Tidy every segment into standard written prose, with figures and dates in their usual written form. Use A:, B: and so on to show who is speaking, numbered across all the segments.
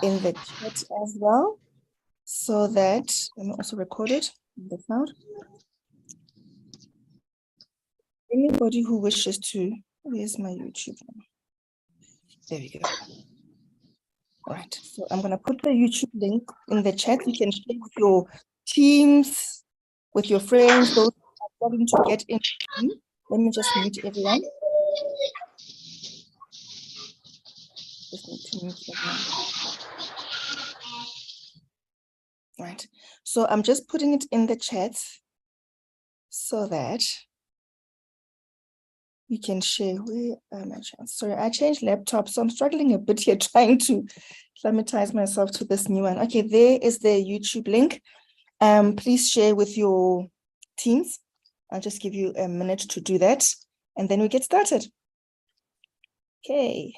A: in the chat as well, so that, let me also record it in the cloud. Anybody who wishes to, where's my YouTube? There we go. All right, so I'm going to put the YouTube link in the chat. You can share with your teams, with your friends, those who are starting to get in. Let me just mute everyone. Just need to mute everyone. Right, so I'm just putting it in the chat so that we can share. Where am I? Sorry, I changed laptop, so I'm struggling a bit here trying to acclimatize myself to this new one. Okay, there is the YouTube link. Please share with your teams. I'll just give you a minute to do that, and then we get started. Okay.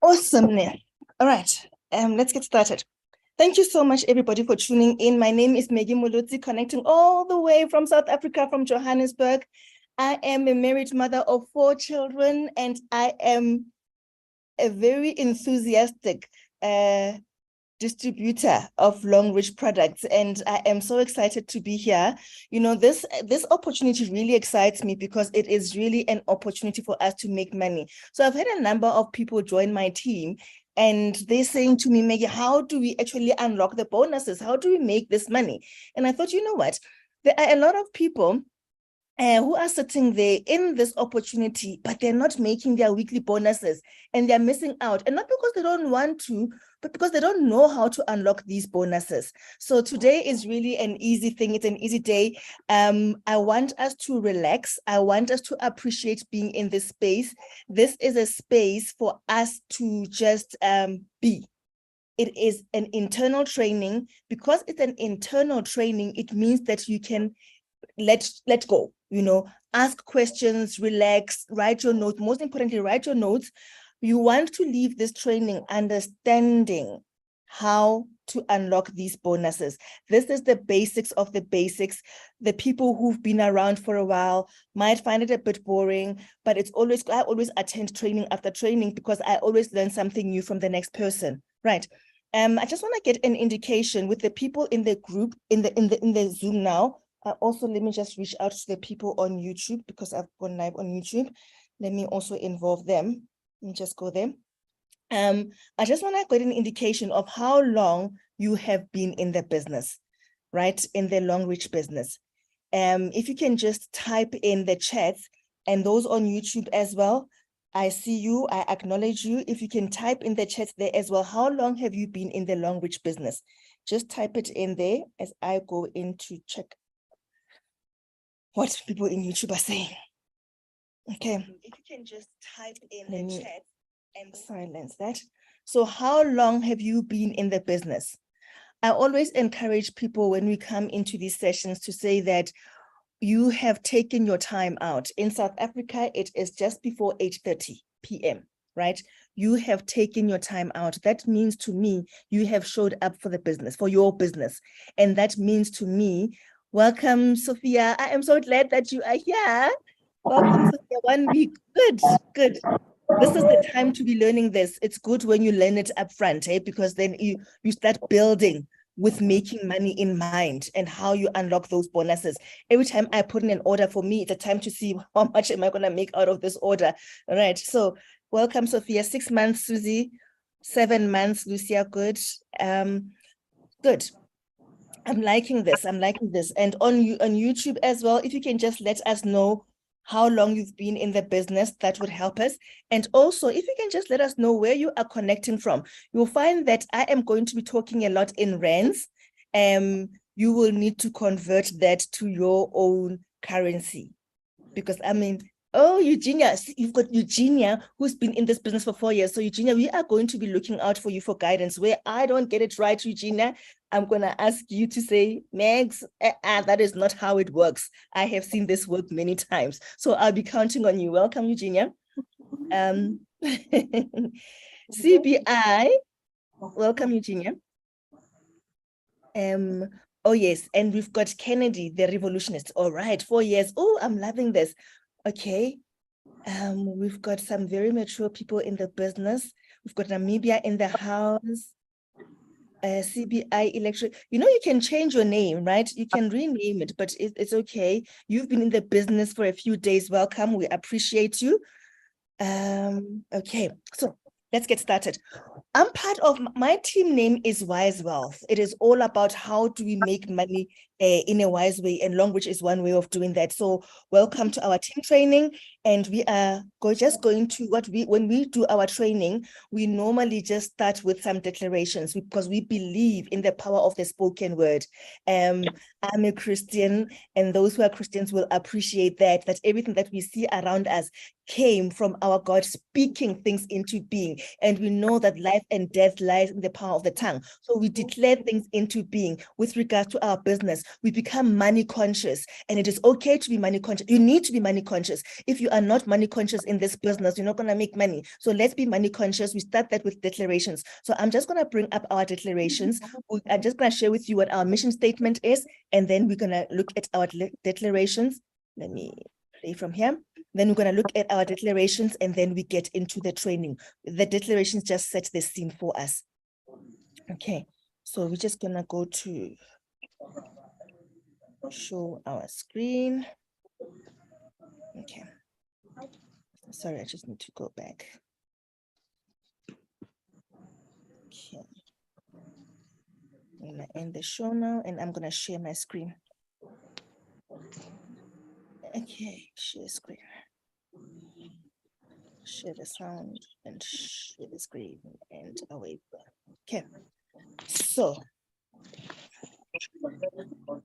A: Awesome, Neil. All right, let's get started. Thank you so much, everybody, for tuning in. My name is Maggie Mulutsi, connecting all the way from South Africa, from Johannesburg. I am a married mother of 4 children, and I am a very enthusiastic distributor of Longreach products, and I am so excited to be here. You know, this opportunity really excites me because it is really an opportunity for us to make money. So I've had a number of people join my team, and they're saying to me, Maggie, how do we actually unlock the bonuses? How do we make this money? And I thought, you know what? There are a lot of people who are sitting there in this opportunity, but they're not making their weekly bonuses, and they're missing out. And not because they don't want to, but because they don't know how to unlock these bonuses. So today is really an easy thing. It's an easy day. I want us to relax. I want us to appreciate being in this space. This is a space for us to just be. It is an internal training. Because it's an internal training, it means that you can let go, you know, ask questions, relax, write your notes. Most importantly, write your notes. You want to leave this training understanding how to unlock these bonuses. This is the basics of the basics. The people who've been around for a while might find it a bit boring, but I always attend training after training because I always learn something new from the next person, right? I just want to get an indication with the people in the group, in the Zoom now. Also, let me just reach out to the people on YouTube because I've gone live on YouTube. Let me also involve them. Let me just go there. I just want to get an indication of how long you have been in the business, right? In the Longreach business. If you can just type in the chat, and those on YouTube as well, I see you, I acknowledge you. If you can type in the chat there as well, how long have you been in the Longreach business? Just type it in there as I go in to check what people in YouTube are saying. Okay, if you can just type in the chat and silence that. So how long have you been in the business? I always encourage people when we come into these sessions to say that you have taken your time out. In South Africa, it is just before 8:30 p.m., right? You have taken your time out. That means to me, you have showed up for the business, for your business. And that means to me, welcome, Sophia. I am so glad that you are here. Welcome, Sophia. 1 week. Good, good. This is the time to be learning this. It's good when you learn it up front, because then you start building with making money in mind and how you unlock those bonuses. Every time I put in an order, for me, it's a time to see how much am I going to make out of this order. All right. So welcome, Sophia. 6 months, Susie. 7 months, Lucia. Good. Good. I'm liking this. I'm liking this. And on YouTube as well, if you can just let us know how long you've been in the business. That would help us. And also, if you can just let us know where you are connecting from, you'll find that I am going to be talking a lot in rands. You will need to convert that to your own currency. Because I mean, oh, Eugenia, you've got Eugenia who's been in this business for 4 years. So Eugenia, we are going to be looking out for you for guidance. Where I don't get it right, Eugenia, I'm going to ask you to say, Megs, that is not how it works. I have seen this work many times. So I'll be counting on you. Welcome, Eugenia. CBI, welcome, Eugenia. Oh, yes. And we've got Kennedy, the revolutionist. All right, 4 years. Oh, I'm loving this. Okay. We've got some very mature people in the business. We've got Namibia in the house. CBI Electric. You know, you can change your name, right? You can rename it, but it's okay. You've been in the business for a few days. Welcome. We appreciate you. Okay, so let's get started. I'm part of, my team name is Wise Wealth. It is all about how do we make money in a wise way, and Longbridge is one way of doing that. So welcome to our team training. And we are just going to when we do our training, we normally just start with some declarations because we believe in the power of the spoken word. I'm a Christian, and those who are Christians will appreciate that everything that we see around us came from our God speaking things into being. And we know that life and death lies in the power of the tongue. So we declare things into being. With regards to our business, we become money conscious, and it is okay to be money conscious. You need to be money conscious. If you are not money conscious in this business, you're not going to make money. So let's be money conscious. We start that with declarations. So I'm just going to bring up our declarations. I'm just going to share with you what our mission statement is, and then we're going to look at our declarations. Let me play from here. Then we're going to look at our declarations, and then we get into the training. The declarations just set the scene for us. Okay, so we're just going to go to show our screen. Okay. Sorry, I just need to go back. Okay. I'm going to end the show now, and I'm going to share my screen. Okay, share screen. Share the sound and share the screen, and away. Okay, so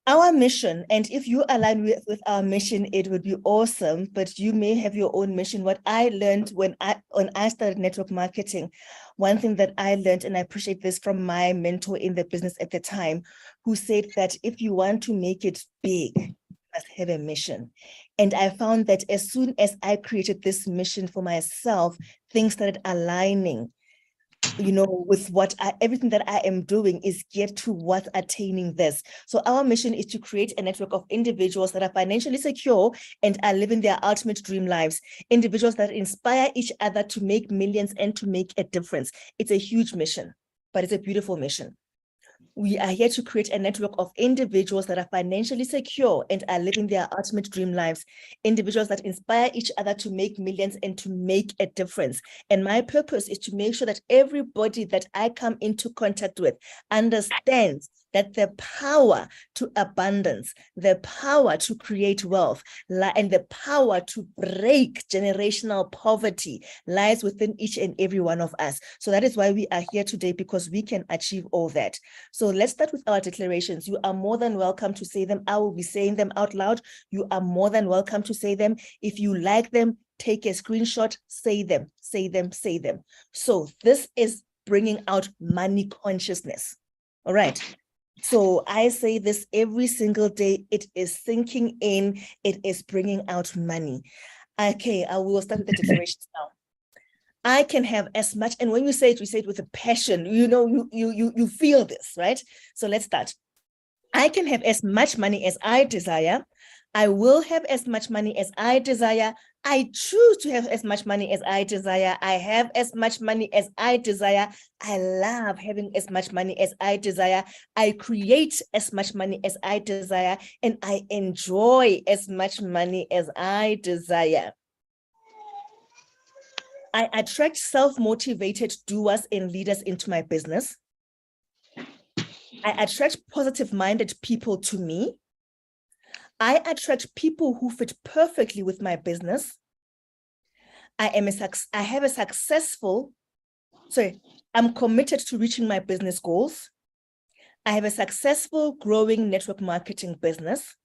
A: our mission, and if you align with our mission, it would be awesome, but you may have your own mission. What I learned when I started network marketing, one thing that I learned, and I appreciate this from my mentor in the business at the time, who said that if you want to make it big, you must have a mission. And I found that as soon as I created this mission for myself, things started aligning, you know, with everything that I am doing is geared towards attaining this. So our mission is to create a network of individuals that are financially secure and are living their ultimate dream lives. Individuals that inspire each other to make millions and to make a difference. It's a huge mission, but it's a beautiful mission. We are here to create a network of individuals that are financially secure and are living their ultimate dream lives. Individuals that inspire each other to make millions and to make a difference. And my purpose is to make sure that everybody that I come into contact with understands that the power to abundance, the power to create wealth, and the power to break generational poverty lies within each and every one of us. So that is why we are here today, because we can achieve all that. So let's start with our declarations. You are more than welcome to say them. I will be saying them out loud. You are more than welcome to say them. If you like them, take a screenshot, say them, say them, say them. So this is bringing out money consciousness. All right. So I say this every single day. It is sinking in. It is bringing out money. Okay, I will start with the declarations now. I can have as much, and when you say it with a passion, you know, you feel this, right? So let's start. I can have as much money as I desire. I will have as much money as I desire. I choose to have as much money as I desire. I have as much money as I desire. I love having as much money as I desire. I create as much money as I desire, and I enjoy as much money as I desire. I attract self-motivated doers and leaders into my business. I attract positive-minded people to me. I attract people who fit perfectly with my business. I'm committed to reaching my business goals. I have a successful, growing network marketing business.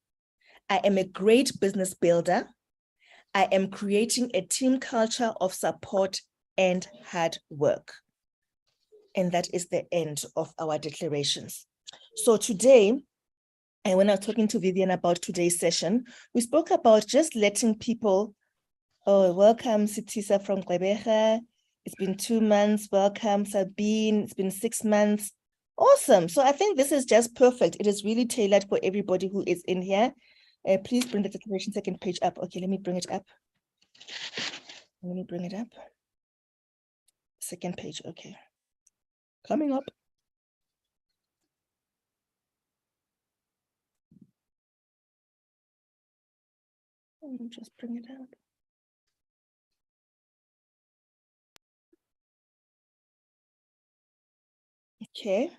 A: I am a great business builder. I am creating a team culture of support and hard work. And that is the end of our declarations. So today, and when I was talking to Vivian about today's session, we spoke about just letting people, oh, welcome Sitisa from Gqeberha. It's been 2 months. Welcome Sabine. It's been 6 months. Awesome. So I think this is just perfect. It is really tailored for everybody who is in here. Please bring the declaration second page up. Okay, let me bring it up. Let me bring it up. Second page. Okay. Coming up. Let me just bring it up. Okay.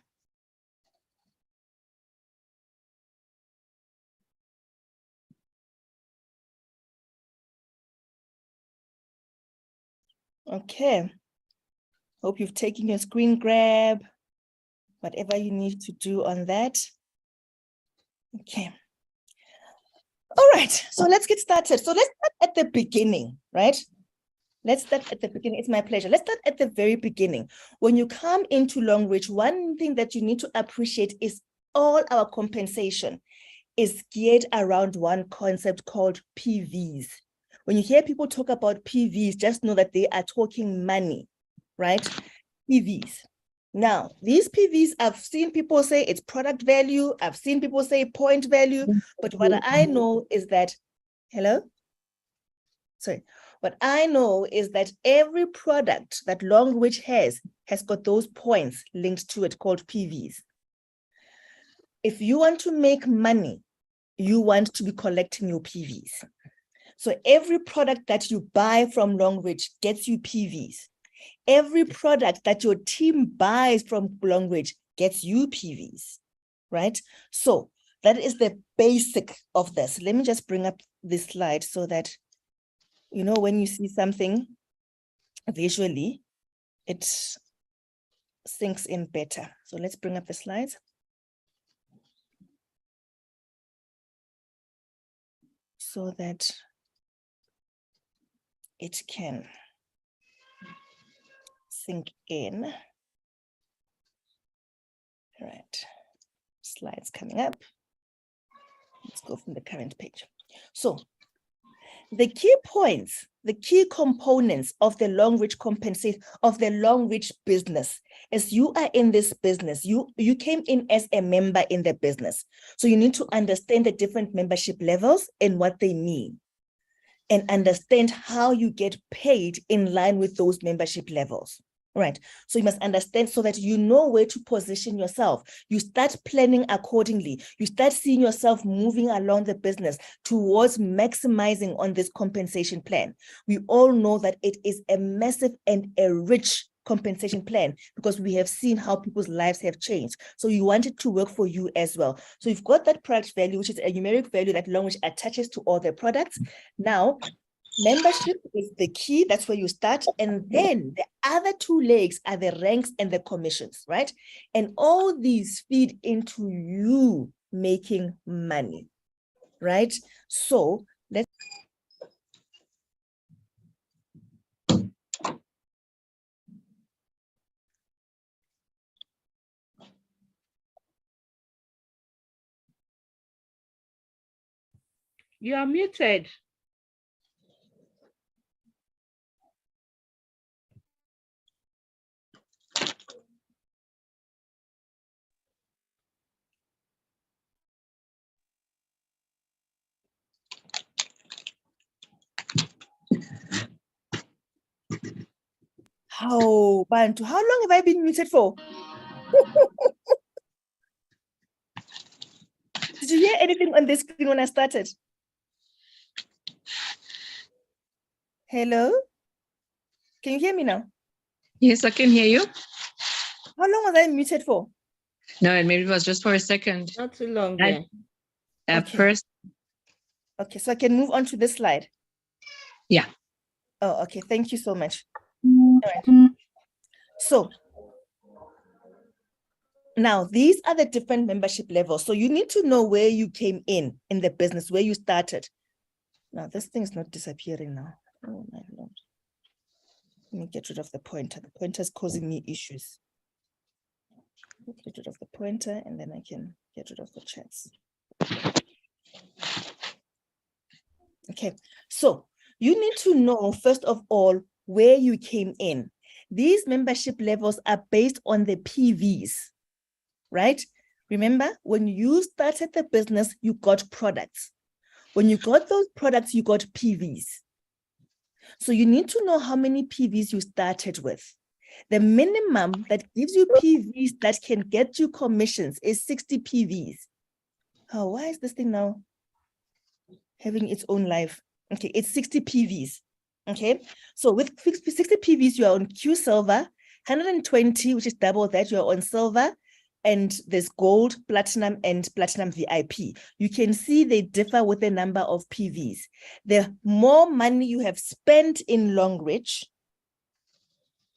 A: Okay. Hope you've taken your screen grab, whatever you need to do on that. Okay. All right, so let's get started. So let's start at the beginning, right? Let's start at the beginning. It's my pleasure. Let's start at the very beginning. When you come into Longreach, one thing that you need to appreciate is all our compensation is geared around one concept called PVs. When you hear people talk about PVs, just know that they are talking money, right? PVs. Now, these PVs, I've seen people say it's product value. I've seen people say point value. But what I know is that, hello? Sorry. What I know is that every product that Longreach has got those points linked to it called PVs. If you want to make money, you want to be collecting your PVs. So every product that you buy from Longreach gets you PVs. Every product that your team buys from Longreach gets you PVs, right? So that is the basic of this. Let me just bring up this slide so that, you know, when you see something visually, it sinks in better. So let's bring up the slides. So that it can sink in. All right, slides coming up. Let's go from the current page. So the key points, the key components of the Longreach compensation of the Longreach business, as you are in this business, you came in as a member in the business. So you need to understand the different membership levels and what they mean, and understand how you get paid in line with those membership levels. Right. So you must understand so that you know where to position yourself. You start planning accordingly. You start seeing yourself moving along the business towards maximizing on this compensation plan. We all know that it is a massive and a rich compensation plan because we have seen how people's lives have changed. So you want it to work for you as well. So you've got that product value, which is a numeric value that Longreach attaches to all their products. Now, membership is the key. That's where you start. And then the other two legs are the ranks and the commissions, right? And all these feed into you making money, right? So let's.
B: You are muted.
A: Oh, Bantu, how long have I been muted for? Did you hear anything on this screen when I started? Hello? Can you hear me now?
C: Yes, I can hear you.
A: How long was I muted for?
C: No, and maybe it was just for a second.
B: Not too long.
C: At
A: Okay.
C: first,
A: Okay, so I can move on to this slide.
C: Yeah.
A: Oh, okay. Thank you so much. All right. So now these are the different membership levels. So you need to know where you came in the business, where you started. Now this thing is not disappearing now. Oh my Lord. Let me get rid of the pointer. The pointer is causing me issues. Get rid of the pointer and then I can get rid of the chats. Okay, so you need to know, first of all, where you came in. These membership levels are based on the PVs, right? Remember, when you started the business, you got products. When you got those products, you got PVs. So you need to know how many PVs you started with. The minimum that gives you PVs that can get you commissions is 60 PVs. Oh, why is this thing now having its own life? Okay, it's 60 PVs. Okay, so with 60 PVs, you are on Q Silver, 120, which is double that, you're on Silver, and there's Gold, Platinum, and Platinum VIP. You can see they differ with the number of PVs. The more money you have spent in Longreach,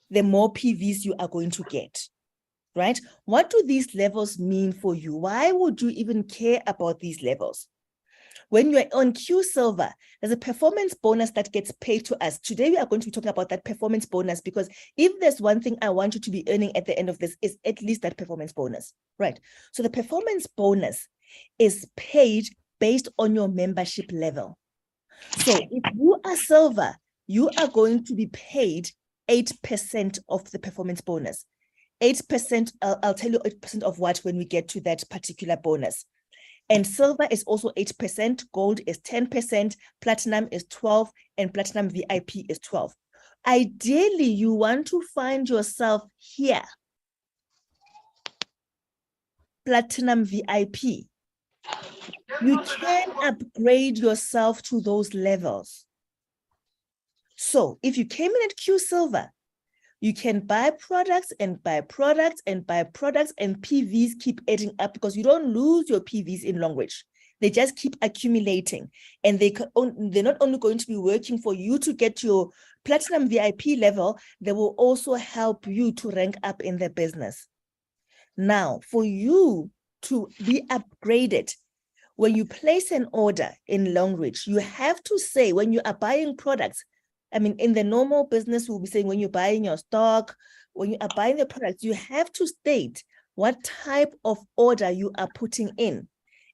A: the more PVs you are going to get, right? What do these levels mean for you? Why would you even care about these levels? When you're on Q Silver, there's a performance bonus that gets paid to us. Today, we are going to be talking about that performance bonus, because if there's one thing I want you to be earning at the end of this, is at least that performance bonus, right? So the performance bonus is paid based on your membership level. So if you are Silver, you are going to be paid 8% of the performance bonus. 8%, I'll tell you 8% of what when we get to that particular bonus. And Silver is also 8%, Gold is 10%, Platinum is 12%, and Platinum VIP is 12%. Ideally, you want to find yourself here, Platinum VIP. You can upgrade yourself to those levels. So if you came in at Q Silver, you can buy products and buy products and buy products, and PVs keep adding up, because you don't lose your PVs in Longreach. They just keep accumulating, and they're not only going to be working for you to get your Platinum VIP level, they will also help you to rank up in the business. Now, for you to be upgraded, when you place an order in Longreach, you have to say, when you are buying products, I mean, in the normal business, we'll be saying when you're buying your stock, when you are buying the products, you have to state what type of order you are putting in.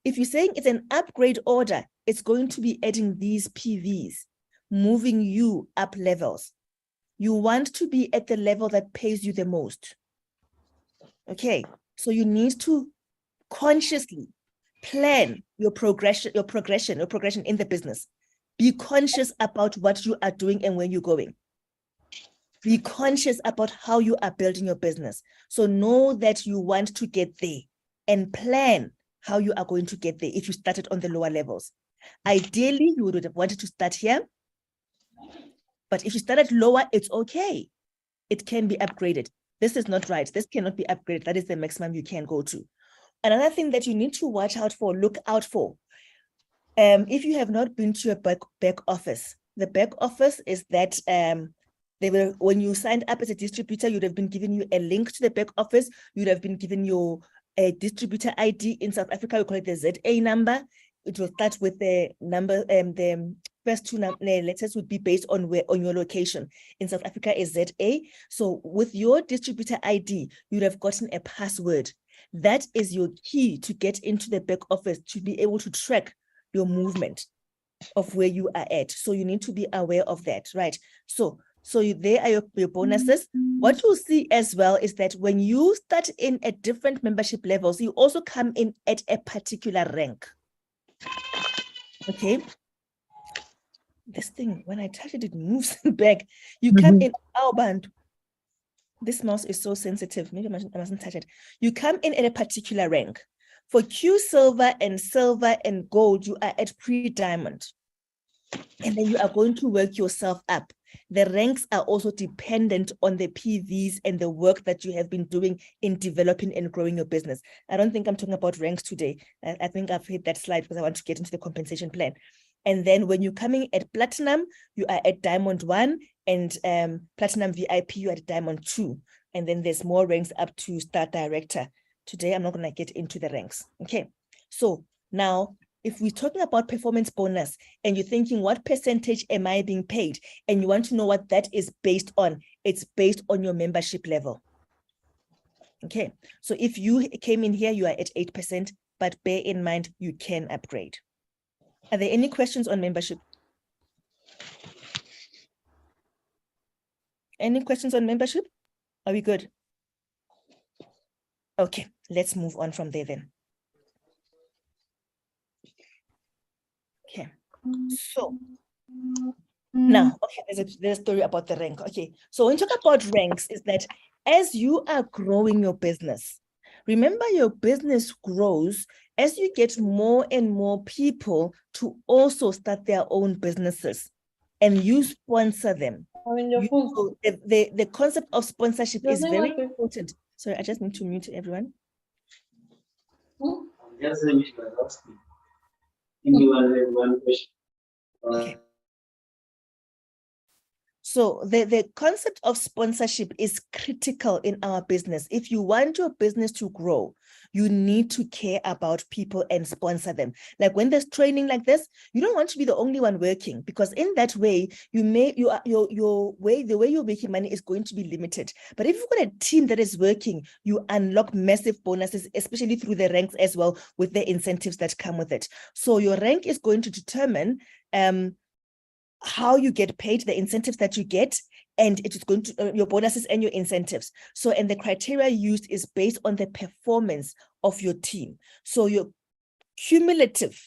A: If you're saying it's an upgrade order, it's going to be adding these PVs, moving you up levels. You want to be at the level that pays you the most. Okay, so you need to consciously plan your progression in the business. Be conscious about what you are doing and where you're going. Be conscious about how you are building your business. So know that you want to get there and plan how you are going to get there if you started on the lower levels. Ideally, you would have wanted to start here. But if you started lower, it's okay. It can be upgraded. This is not right. This cannot be upgraded. That is the maximum you can go to. Another thing that you need to watch out for, look out for, if you have not been to a back office, the back office is that when you signed up as a distributor, you'd have been given you a link to the back office. You'd have been given your distributor ID. In South Africa, we call it the ZA number. It will start with the number, the first two letters would be based on your location. In South Africa is ZA. So with your distributor ID, you'd have gotten a password. That is your key to get into the back office, to be able to track your movement of where you are at. So you need to be aware of that, right? So there are your bonuses. What you'll see as well is that when you start in at different membership levels, you also come in at a particular rank. Okay. This thing, when I touch it, it moves back. You come in our band. This mouse is so sensitive. Maybe I mustn't touch it. You come in at a particular rank. For Q Silver and Gold, you are at pre-diamond. And then you are going to work yourself up. The ranks are also dependent on the PVs and the work that you have been doing in developing and growing your business. I don't think I'm talking about ranks today. I think I've hit that slide because I want to get into the compensation plan. And then when you're coming at platinum, you are at diamond 1, and platinum VIP, you are at diamond 2. And then there's more ranks up to star director. Today, I'm not going to get into the ranks. Okay. So now, if we're talking about performance bonus and you're thinking, what percentage am I being paid? And you want to know what that is based on, it's based on your membership level. Okay. So if you came in here, you are at 8%, but bear in mind, you can upgrade. Are there any questions on membership? Any questions on membership? Are we good? Okay, let's move on from there then. Okay, so now, okay, there's a story about the rank. Okay, so when you talk about ranks, is that as you are growing your business, remember your business grows as you get more and more people to also start their own businesses and you sponsor them. The concept of sponsorship is very important. Sorry, I just need to mute everyone. Okay. So the concept of sponsorship is critical in our business. If you want your business to grow, you need to care about people and sponsor them. Like when there's training like this, you don't want to be the only one working, because in that way, the way you're making money is going to be limited. But if you've got a team that is working, you unlock massive bonuses, especially through the ranks as well, with the incentives that come with it. So your rank is going to determine how you get paid, the incentives that you get, and it is going to your bonuses and your incentives. So, and the criteria used is based on the performance of your team. So your cumulative,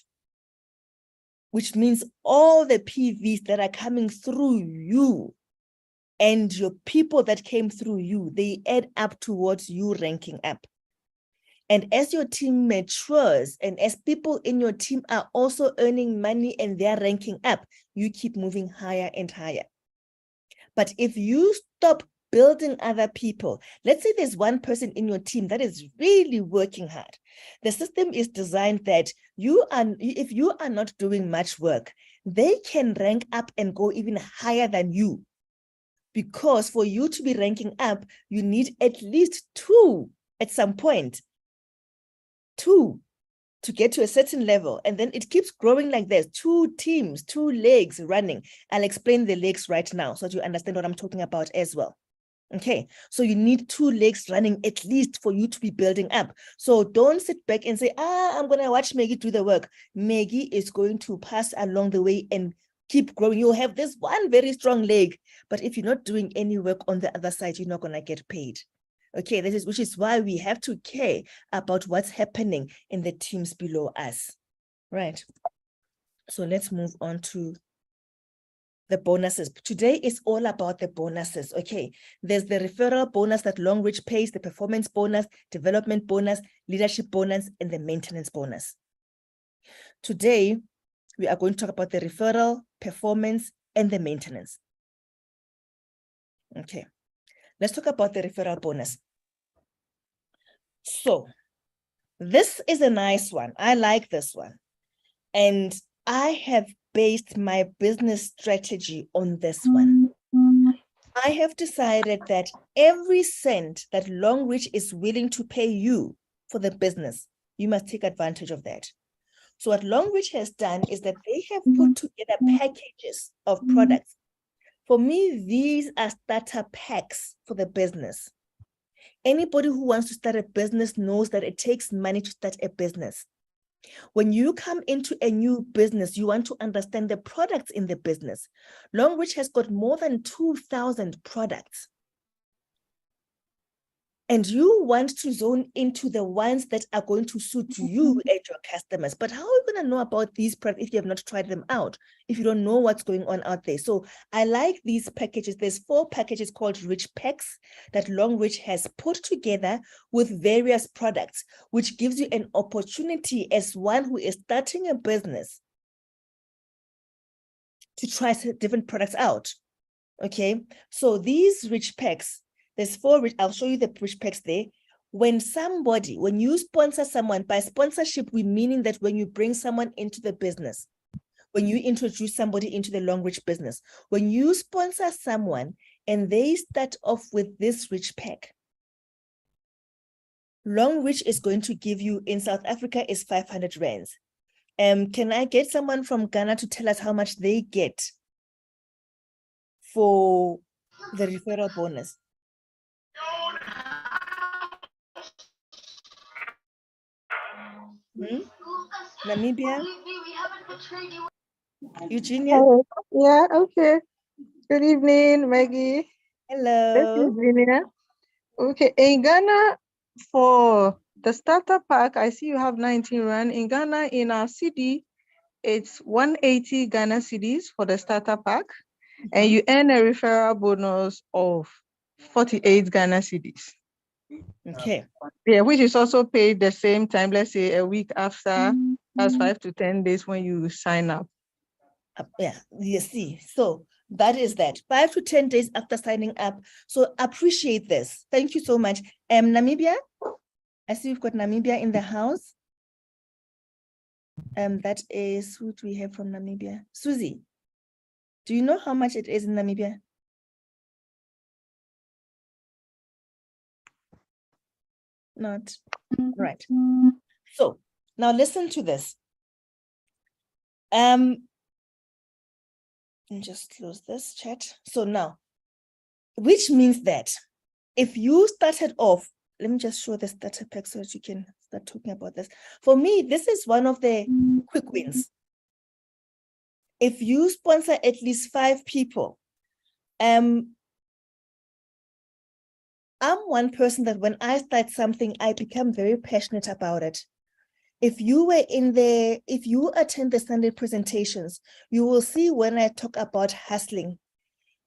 A: which means all the PVs that are coming through you and your people that came through you, they add up towards you ranking up. And as your team matures and as people in your team are also earning money and they're ranking up, you keep moving higher and higher. But if you stop building other people, let's say there's one person in your team that is really working hard. The system is designed that if you are not doing much work, they can rank up and go even higher than you. Because for you to be ranking up, you need at least 2 at some point. 2 to get to a certain level, and then it keeps growing like this. 2 teams, 2 legs running. I'll explain the legs right now so that you understand what I'm talking about as well. Okay, so you need 2 legs running at least for you to be building up. So don't sit back and say, I'm gonna watch Maggie do the work. Maggie is going to pass along the way and keep growing. You'll have this one very strong leg, but if you're not doing any work on the other side, you're not gonna get paid. Okay, which is why we have to care about what's happening in the teams below us, right? So let's move on to the bonuses. Today is all about the bonuses, okay? There's the referral bonus that Longreach pays, the performance bonus, development bonus, leadership bonus, and the maintenance bonus. Today, we are going to talk about the referral, performance, and the maintenance. Okay, let's talk about the referral bonus. So this is a nice one. I like this one. And I have based my business strategy on this one. I have decided that every cent that Longreach is willing to pay you for the business, you must take advantage of that. So what Longreach has done is that they have put together packages of products. For me, these are starter packs for the business. Anybody who wants to start a business knows that it takes money to start a business. When you come into a new business, you want to understand the products in the business. Longreach has got more than 2,000 products. And you want to zone into the ones that are going to suit you and your customers. But how are you going to know about these products if you have not tried them out, if you don't know what's going on out there? So I like these packages. There's 4 packages called Rich Packs that Longreach has put together with various products, which gives you an opportunity as one who is starting a business to try different products out. Okay, so these Rich Packs, there's 4, I'll show you the Rich Packs there. When you sponsor someone, by sponsorship, we meaning that when you bring someone into the business, when you introduce somebody into the Longrich business. When you sponsor someone and they start off with this rich pack, Longrich is going to give you in South Africa is 500 rands. Can I get someone from Ghana to tell us how much they get for the referral bonus? Namibia? Eugenia?
B: Yeah, okay. Good evening, Maggie.
A: Hello.
B: This is Eugenia. Okay, in Ghana, for the starter pack, I see you have 19 rand. In Ghana, in our city, it's 180 Ghana cedis for the starter pack, and you earn a referral bonus of 48 Ghana cedis.
A: Okay.
B: Yeah, which is also paid the same time, let's say a week after, that's 5 to 10 days when you sign up.
A: Yeah, you see. So that is that 5 to 10 days after signing up. So appreciate this. Thank you so much. Namibia, I see we've got Namibia in the house. That is, who do we have from Namibia? Susie, do you know how much it is in Namibia? Not. Right. So now listen to this. Let me just close this chat. So now, which means that if you started off, let me just show the starter pack so that you can start talking about this. For me, this is one of the quick wins. If you sponsor at least 5 people, I'm one person that when I start something, I become very passionate about it. If you attend the Sunday presentations, you will see when I talk about hustling,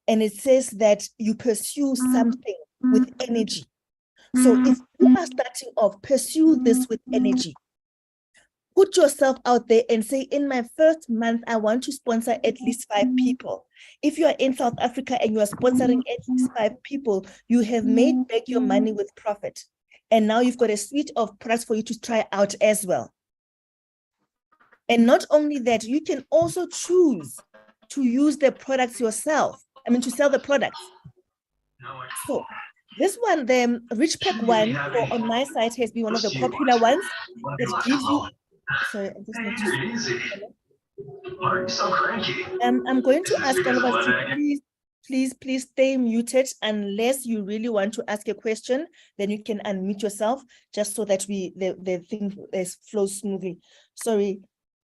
A: and it says that you pursue something with energy. So if you are starting off, pursue this with energy. Put yourself out there and say, in my first month, I want to sponsor at least 5 people. If you are in South Africa and you are sponsoring at least 5 people, you have made back your money with profit. And now you've got a suite of products for you to try out as well. And not only that, you can also choose to use the products yourself. I mean, to sell the products. So this one, the Rich Pack one on my site has been one of the popular ones. It gives you, sorry, I just need to.
D: Why are you so cranky?
A: I'm going to ask all of us to please stay muted unless you really want to ask a question. Then you can unmute yourself just so that the thing flows smoothly. Sorry.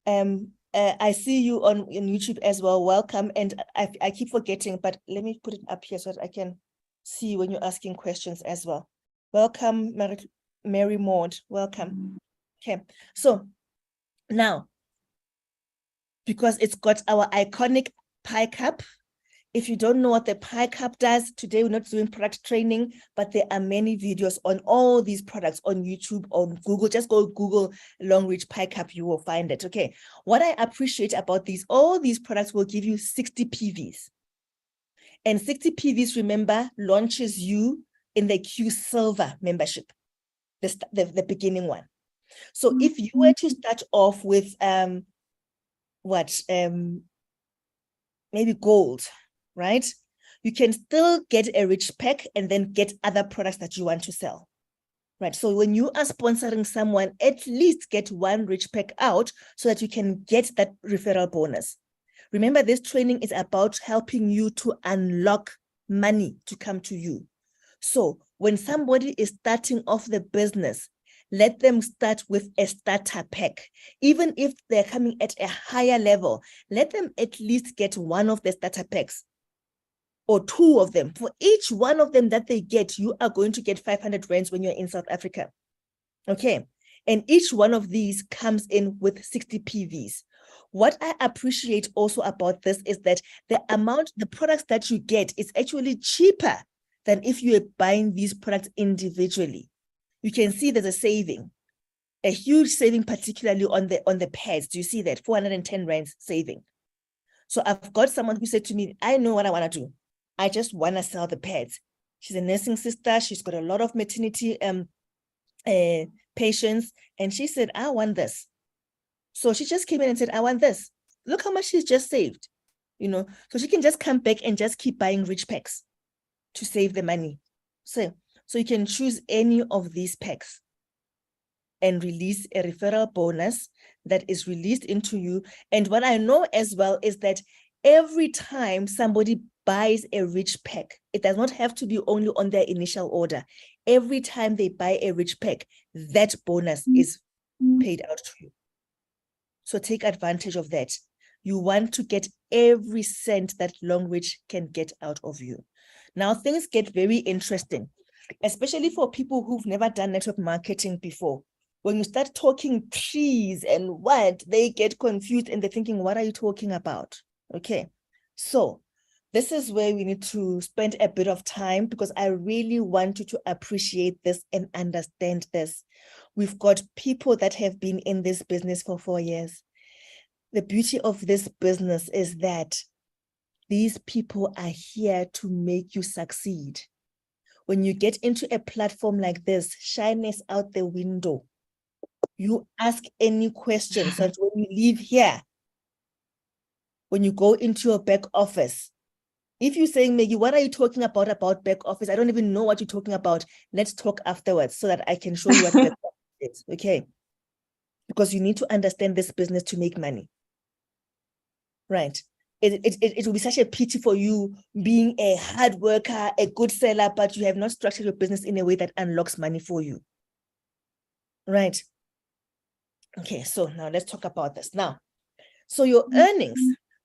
A: I see you on YouTube as well. Welcome. And I keep forgetting, but let me put it up here so that I can see when you're asking questions as well. Welcome, Mary Maud. Welcome. Okay. So now, because it's got our iconic pie cup. If you don't know what the pie cup does, today we're not doing product training, but there are many videos on all these products on YouTube, on Google. Just go Google Longrich pie cup, you will find it. Okay. What I appreciate about all these products will give you 60 PVs. And 60 PVs, remember, launches you in the Q Silver membership, the beginning one. So if you were to start off with maybe gold, right? You can still get a rich pack and then get other products that you want to sell, right? So when you are sponsoring someone, at least get one rich pack out so that you can get that referral bonus. Remember, this training is about helping you to unlock money to come to you. So when somebody is starting off the business, let them start with a starter pack. Even if they're coming at a higher level, let them at least get one of the starter packs or 2 of them. For each one of them that they get, you are going to get 500 rands when you're in South Africa. Okay. And each one of these comes in with 60 PVs. What I appreciate also about this is that the products that you get is actually cheaper than if you are buying these products individually. You can see there's a saving, a huge saving, particularly on the pads. Do you see that? 410 rands saving. So I've got someone who said to me, I know what I want to do. I just want to sell the pads. She's a nursing sister. She's got a lot of maternity patients. And she said, I want this. So she just came in and said, I want this. look how much she's just saved, so she can just come back and just keep buying rich packs to save the money. So you can choose any of these packs and release a referral bonus that is released into you. And what I know as well is that every time somebody buys a rich pack, it does not have to be only on their initial order. Every time they buy a rich pack, that bonus is paid out to you. So take advantage of that. You want to get every cent that Longreach can get out of you. Now things get very interesting, especially for people who've never done network marketing before. When you start talking trees and what, they get confused and they're thinking, what are you talking about? Okay, so this is where we need to spend a bit of time, because I really want you to appreciate this and understand this. We've got people that have been in this business for 4 years. The beauty of this business is that these people are here to make you succeed. When you get into a platform like this, shyness out the window. You ask any questions, so that when you leave here, when you go into your back office, if you're saying, Maggie, what are you talking about back office? I don't even know what you're talking about. Let's talk afterwards so that I can show you what back office is, okay? Because you need to understand this business to make money, right? It will be such a pity for you being a hard worker, a good seller, but you have not structured your business in a way that unlocks money for you, right? Okay, so now let's talk about this. Now, so your earnings,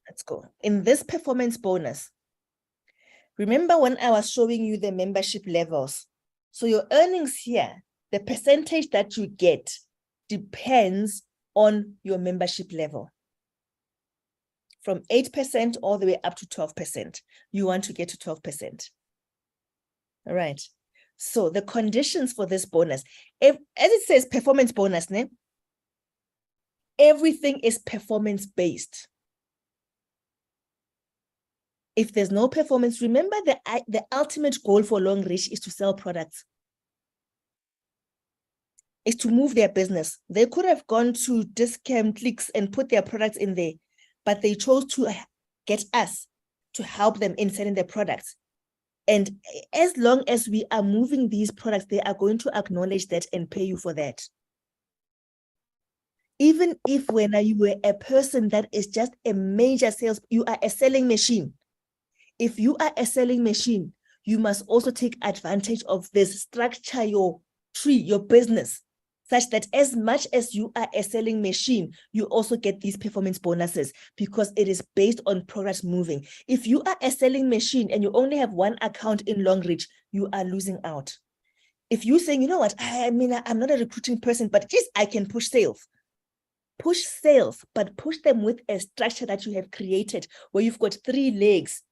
A: let's go. In this performance bonus, remember when I was showing you the membership levels? So your earnings here, the percentage that you get depends on your membership level. From 8% all the way up to 12%. You want to get to 12%. All right. So the conditions for this bonus, as it says performance bonus, everything is performance-based. If there's no performance, remember the ultimate goal for Longreach is to sell products, is to move their business. They could have gone to Dis-Chem Clicks and put their products in there, but they chose to get us to help them in selling their products. And as long as we are moving these products, they are going to acknowledge that and pay you for that. Even if when you were a person that is just a major sales, you are a selling machine. If you are a selling machine, you must also take advantage of this, structure your tree, your business, such that as much as you are a selling machine, you also get these performance bonuses because it is based on progress moving. If you are a selling machine and you only have one account in Longreach, you are losing out. If you're saying, you know what, I'm not a recruiting person, but just I can push sales. Push sales, but push them with a structure that you have created where you've got 3 legs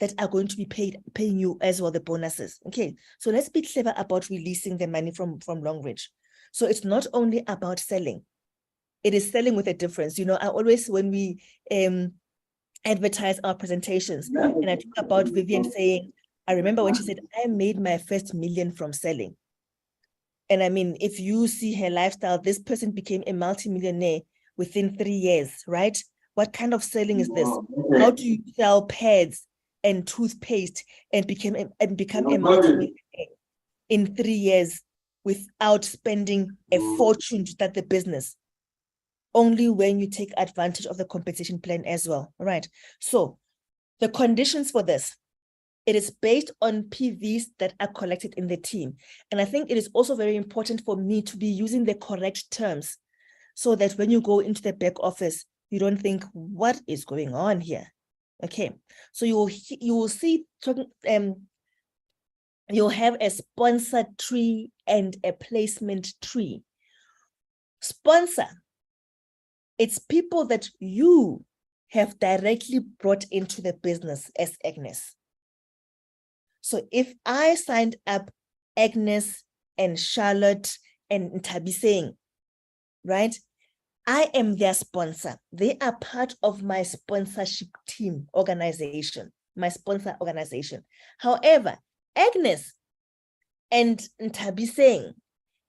A: that are going to be paying you as well the bonuses. Okay, so let's be clever about releasing the money from Longreach. So it's not only about selling, it is selling with a difference. I always, when we advertise our presentations, and I talk about Vivian saying, I remember when she said, I made my first million from selling. And I mean, if you see her lifestyle, this person became a multimillionaire within 3 years, right? What kind of selling is this? How do you sell pads and toothpaste and become a multimillionaire in 3 years without spending a fortune to start the business? Only when you take advantage of the compensation plan as well, right? So the conditions for this, it is based on PVs that are collected in the team. And I think it is also very important for me to be using the correct terms so that when you go into the back office, you don't think, what is going on here? Okay, so you will see, you'll have a sponsored tree and a placement tree. Sponsor, it's people that you have directly brought into the business as Agnes. So if I signed up Agnes and Charlotte and Ntabiseng, right? I am their sponsor. They are part of my sponsorship team organization, my sponsor organization. However, Agnes and Ntabiseng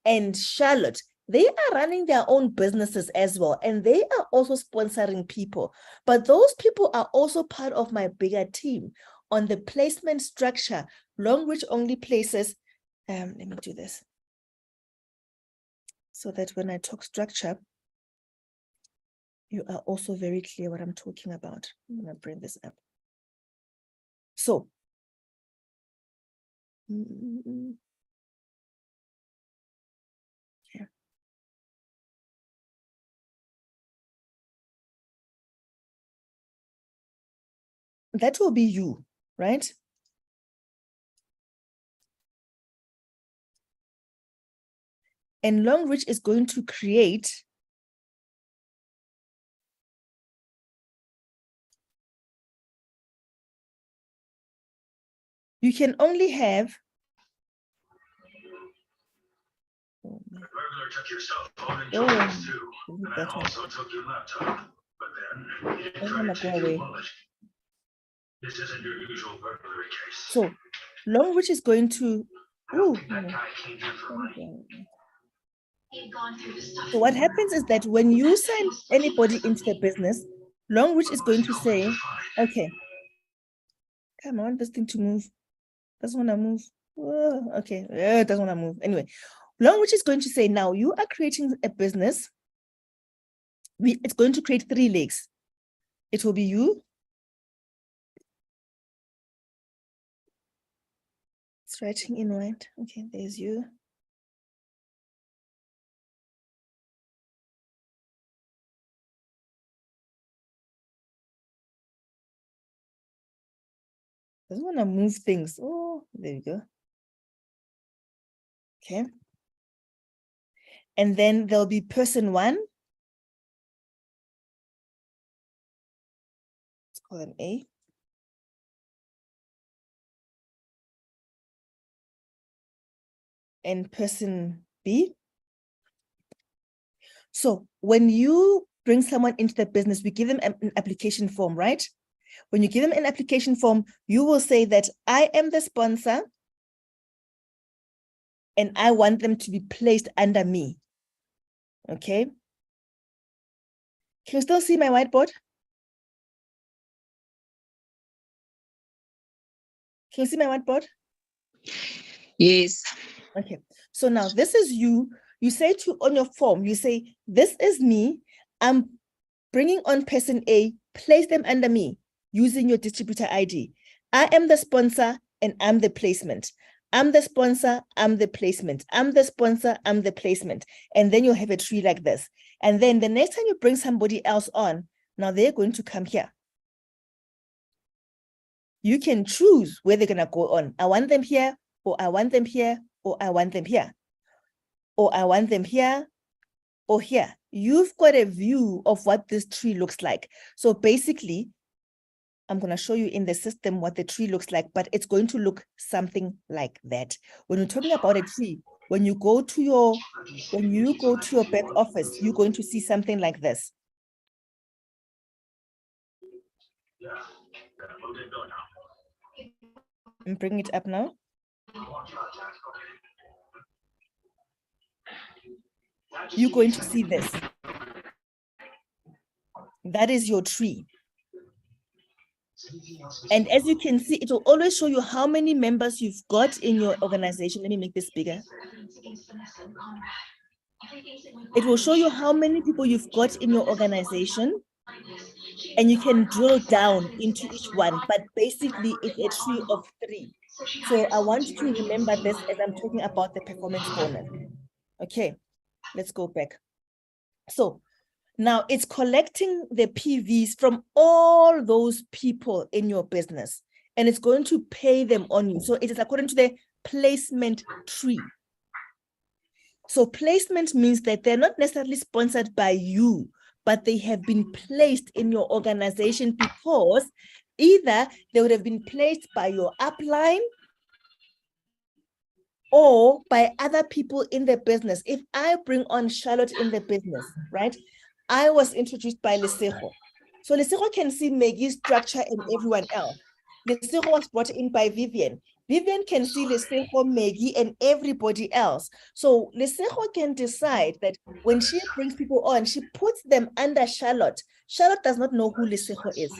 A: and Charlotte, They are running their own businesses as well, and they are also sponsoring people. But those people are also part of my bigger team on the placement structure. Longreach only places, let me do this, so that when I talk structure, you are also very clear what I'm talking about. I'm gonna bring this up. So, yeah. That will be you, right? And Longreach is going to create you can only have
D: Burglar took your cell phone and
A: Oh,
D: yours too.
A: delete
D: And
A: that one.
D: also took your laptop. But then he didn't
A: I
D: try
A: wanna
D: to
A: go
D: take your
A: away.
D: wallet. This isn't your usual burglary case.
A: So Longreach is going to
D: I don't
A: ooh,
D: think that
A: no.
D: guy came here for money.
E: He'd gone through the stuff.
A: So what happens is that when you send anybody into the business, Longreach is going to say, okay, come on, this thing to move. Doesn't want to move. Oh, okay, it doesn't want to move. Anyway, Longreach is going to say, now you are creating a business. It's going to create 3 legs. It will be you. It's writing in white. Okay, there's you. Doesn't want to move things. Oh, there you go. Okay. And then there'll be person 1. Let's call them A. And person B. So when you bring someone into the business, we give them an application form, right? When you give them an application form, you will say that I am the sponsor and I want them to be placed under me. Okay. Can you still see my whiteboard? Can you see my whiteboard?
C: Yes.
A: Okay. So now this is you. You say to on your form, you say, this is me. I'm bringing on person A, place them under me using your distributor ID. I am the sponsor and I'm the placement. I'm the sponsor, I'm the placement. I'm the sponsor, I'm the placement. And then you'll have a tree like this. And then the next time you bring somebody else on, now they're going to come here. You can choose where they're going to go on. I want them here, or I want them here, or I want them here. Or I want them here, or here. You've got a view of what this tree looks like. So basically, I'm going to show you in the system what the tree looks like, but it's going to look something like that. When you're talking about a tree, when you go to your back office, you're going to see something like this.
D: Yeah. Okay, go now.
A: I'm bringing it up now. You're going to see this. That is your tree. And as you can see, it will always show you how many members you've got in your organization. Let me make this bigger. It will show you how many people you've got in your organization. And you can drill down into each one, but basically it's a tree of 3. So I want you to remember this as I'm talking about the performance bonus. Okay, let's go back. So now it's collecting the PVs from all those people in your business, and it's going to pay them on you. So it is according to the placement tree. So placement means that they're not necessarily sponsored by you, but they have been placed in your organization because either they would have been placed by your upline or by other people in the business. If I bring on Charlotte in the business, right? I was introduced by Lesego. So Lesego can see Maggie's structure and everyone else. Lesego was brought in by Vivian. Vivian can see Lesego, Maggie, and everybody else. So Lesego can decide that when she brings people on, she puts them under Charlotte. Charlotte does not know who Lesego is.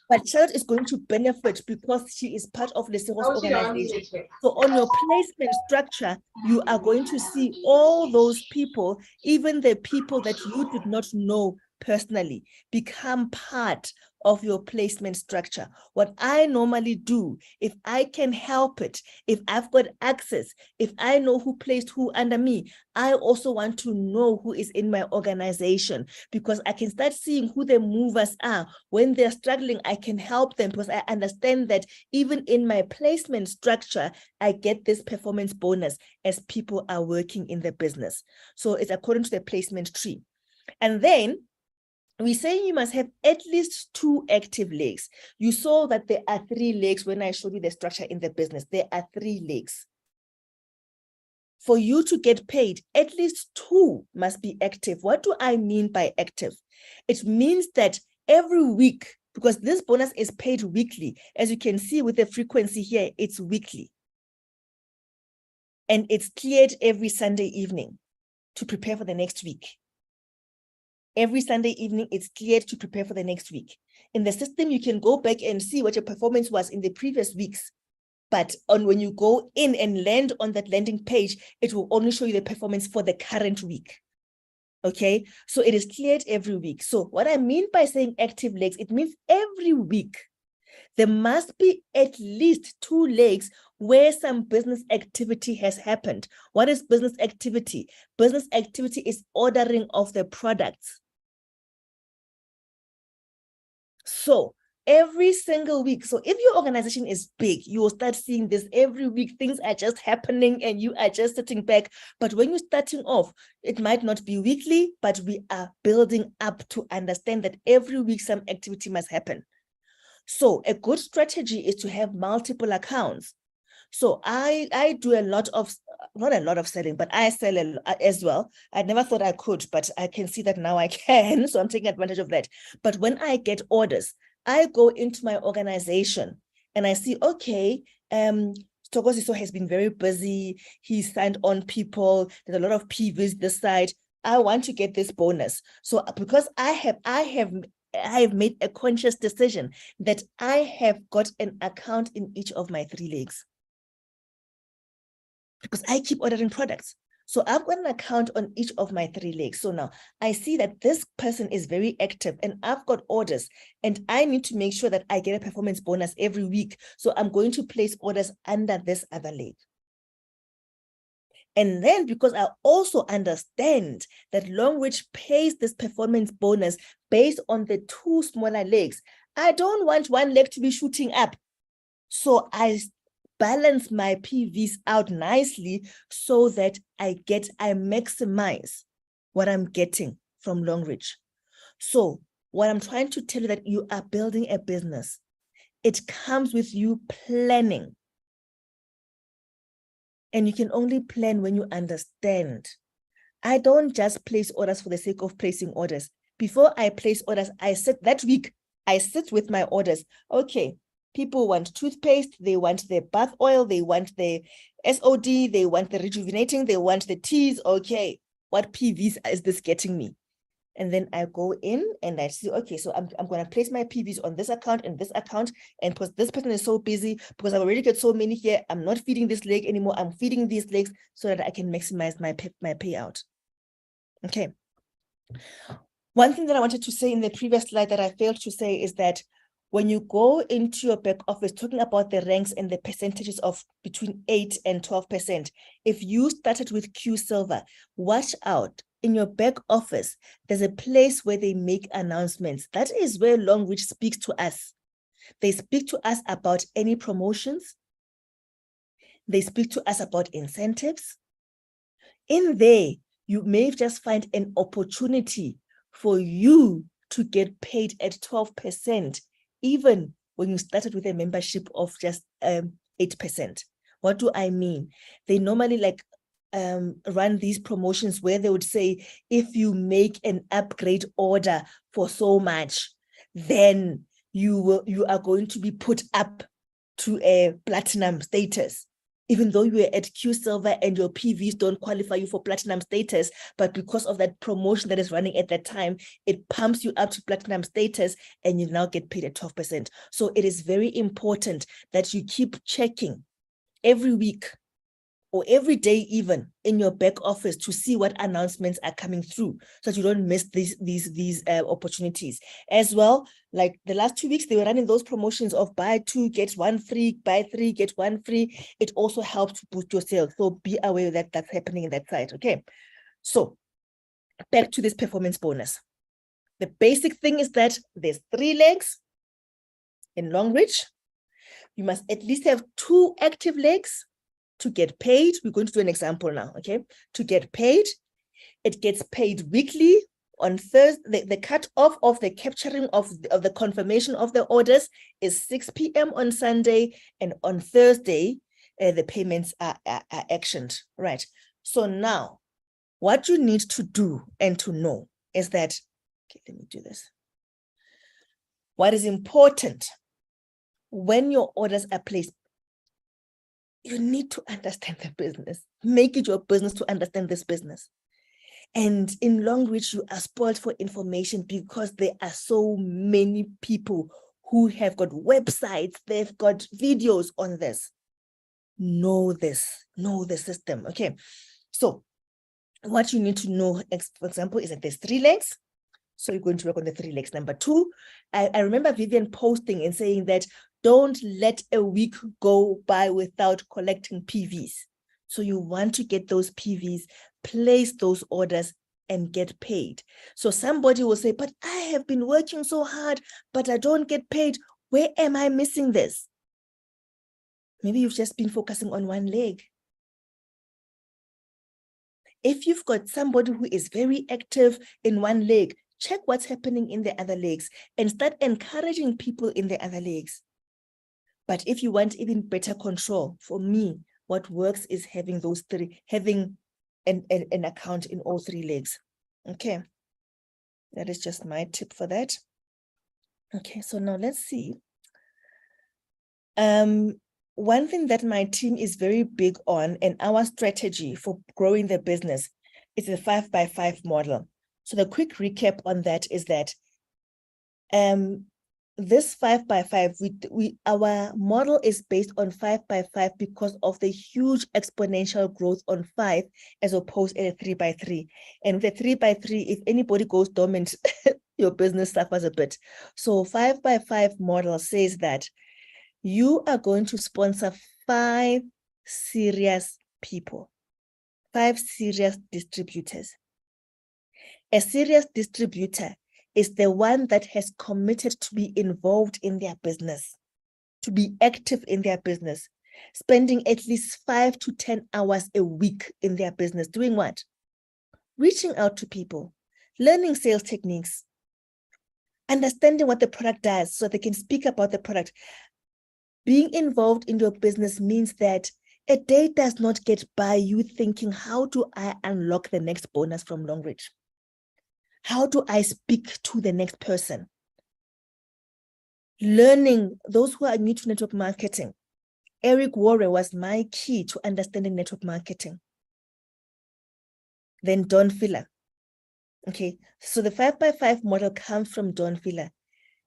A: But Charlotte is going to benefit because she is part of Lesego's organization. So on your placement structure, you are going to see all those people, even the people that you did not know personally, become part of your placement structure. What I normally do, if I can help it, if I've got access, if I know who placed who under me, I also want to know who is in my organization, because I can start seeing who the movers are. When they're struggling, I can help them because I understand that even in my placement structure, I get this performance bonus as people are working in the business. So it's according to the placement tree. And then we say you must have at least 2 active legs. You saw that there are 3 legs when I showed you the structure in the business. There are 3 legs. For you to get paid, at least 2 must be active. What do I mean by active? It means that every week, because this bonus is paid weekly, as you can see with the frequency here, it's weekly. And it's cleared every Sunday evening to prepare for the next week. Every Sunday evening, it's cleared to prepare for the next week. In the system, you can go back and see what your performance was in the previous weeks. But when you go in and land on that landing page, it will only show you the performance for the current week. Okay, so it is cleared every week. So what I mean by saying active legs, it means every week there must be at least 2 legs where some business activity has happened. What is business activity? Business activity is ordering of the products. So every single week, so if your organization is big, you will start seeing this every week. Things are just happening and you are just sitting back. But when you're starting off, it might not be weekly, but we are building up to understand that every week some activity must happen. So a good strategy is to have multiple accounts. So I do a lot of, not a lot of selling, but I sell as well. I never thought I could, but I can see that now I can. So I'm taking advantage of that. But when I get orders, I go into my organization and I see, okay, Thokoziso has been very busy. He signed on people. There's a lot of PVs this side. I want to get this bonus. So because I have made a conscious decision that I have got an account in each of my 3 legs, because I keep ordering products. So I've got an account on each of my 3 legs. So now I see that this person is very active and I've got orders and I need to make sure that I get a performance bonus every week. So I'm going to place orders under this other leg. And then because I also understand that Longreach pays this performance bonus based on the 2 smaller legs, I don't want one leg to be shooting up. So I balance my PVs out nicely so that I maximize what I'm getting from Longreach. So what I'm trying to tell you that you are building a business. It comes with you planning. And you can only plan when you understand. I don't just place orders for the sake of placing orders. Before I place orders, I sit with my orders. Okay, people want toothpaste, they want the bath oil, they want the SOD, they want the rejuvenating, they want the teas. Okay, what PVs is this getting me? And then I go in and I see, okay, so I'm going to place my PVs on this account and this account. And because this person is so busy, because I've already got so many here, I'm not feeding this leg anymore. I'm feeding these legs so that I can maximize my payout. Okay. One thing that I wanted to say in the previous slide that I failed to say is that when you go into your back office, talking about the ranks and the percentages of between 8 and 12%, if you started with Q Silver, watch out. In your back office, there's a place where they make announcements. That is where Longreach speaks to us. They speak to us about any promotions. They speak to us about incentives. In there, you may just find an opportunity for you to get paid at 12%, even when you started with a membership of just 8%. What do I mean? They normally run these promotions where they would say, if you make an upgrade order for so much, then you are going to be put up to a platinum status, even though you are at Q Silver and your PVs don't qualify you for platinum status, but because of that promotion that is running at that time, it pumps you up to platinum status and you now get paid at 12%. So it is very important that you keep checking every week or every day even in your back office to see what announcements are coming through so that you don't miss these opportunities. As well, like the last 2 weeks, they were running those promotions of buy 2, get 1 free, buy 3, get 1 free. It also helps to boost your sales. So be aware that that's happening in that side, okay? So back to this performance bonus. The basic thing is that there's 3 legs in Longreach. You must at least have 2 active legs to get paid. We're going to do an example now, okay? To get paid, it gets paid weekly on Thursday. The cutoff of the capturing of the confirmation of the orders is 6 p.m. on Sunday, and on Thursday, the payments are actioned, right? So now, what you need to do and to know is that, okay, let me do this. What is important when your orders are placed, you need to understand the business. Make it your business to understand this business. And in Longreach, you are spoiled for information because there are so many people who have got websites, they've got videos on this. Know this, know the system, okay? So what you need to know, for example, is that there's 3 legs. So you're going to work on the 3 legs. Number 2, I remember Vivian posting and saying that don't let a week go by without collecting PVs. So you want to get those PVs, place those orders, and get paid. So somebody will say, but I have been working so hard, but I don't get paid. Where am I missing this? Maybe you've just been focusing on 1 leg. If you've got somebody who is very active in 1 leg, check what's happening in the other legs and start encouraging people in the other legs. But if you want even better control, for me, what works is having those 3, having an account in all 3 legs. Okay. That is just my tip for that. Okay, so now let's see. One thing that my team is very big on and our strategy for growing the business is the 5x5 model. So the quick recap on that is that this 5x5, our model is based on 5x5 because of the huge exponential growth on 5 as opposed to a 3x3. And with a 3x3, if anybody goes dormant, your business suffers a bit. So 5x5 model says that you are going to sponsor 5 serious people, 5 serious distributors. A serious distributor is the one that has committed to be involved in their business, to be active in their business, spending at least 5 to 10 hours a week in their business. Doing what? Reaching out to people, learning sales techniques, understanding what the product does so they can speak about the product. Being involved in your business means that a day does not get by you thinking, how do I unlock the next bonus from Longreach? How do I speak to the next person? Learning, those who are new to network marketing, Eric Warren was my key to understanding network marketing. Then Don Filler. Okay, so the 5x5 model comes from Don Filler. It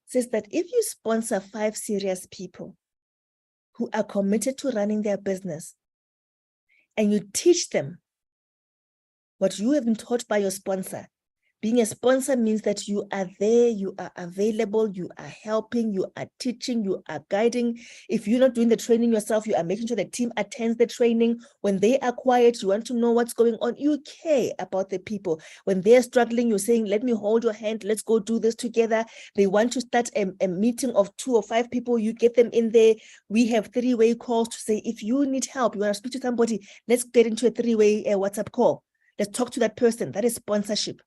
A: says that if you sponsor 5 serious people who are committed to running their business, and you teach them what you have been taught by your sponsor. Being a sponsor means that you are there, you are available, you are helping, you are teaching, you are guiding. If you're not doing the training yourself, you are making sure the team attends the training. When they are quiet, you want to know what's going on. You care about the people. When they're struggling, you're saying, let me hold your hand. Let's go do this together. They want to start a meeting of 2 or 5 people. You get them in there. We have 3-way calls to say, if you need help, you want to speak to somebody, let's get into a 3-way WhatsApp call. Let's talk to that person. That is sponsorship.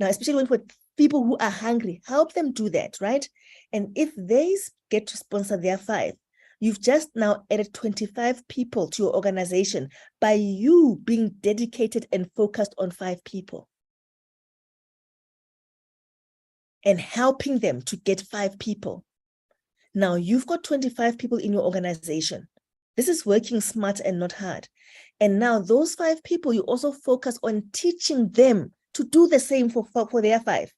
A: Now, especially when for people who are hungry, help them do that, right? And if they get to sponsor their 5, you've just now added 25 people to your organization by you being dedicated and focused on 5 people and helping them to get 5 people. Now you've got 25 people in your organization. This is working smart and not hard. And now those 5 people, you also focus on teaching them to do the same for their 5.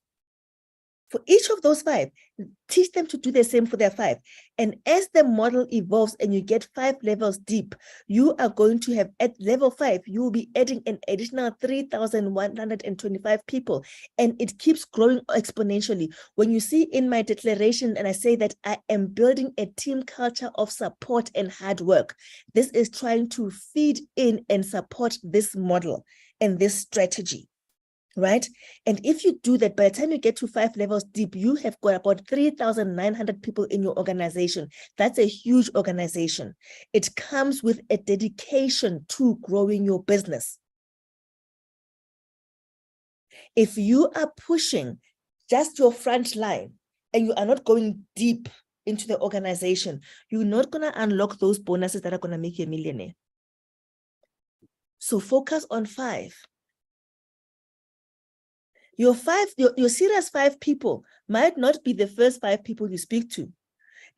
A: For each of those 5, teach them to do the same for their 5. And as the model evolves and you get 5 levels deep, you are going to have at level 5, you will be adding an additional 3,125 people. And it keeps growing exponentially. When you see in my declaration, and I say that I am building a team culture of support and hard work, this is trying to feed in and support this model and this strategy. Right? And if you do that, by the time you get to 5 levels deep, you have got about 3,900 people in your organization. That's a huge organization. It comes with a dedication to growing your business. If you are pushing just your front line and you are not going deep into the organization, you're not going to unlock those bonuses that are going to make you a millionaire. So focus on 5. Your serious 5 people might not be the first 5 people you speak to.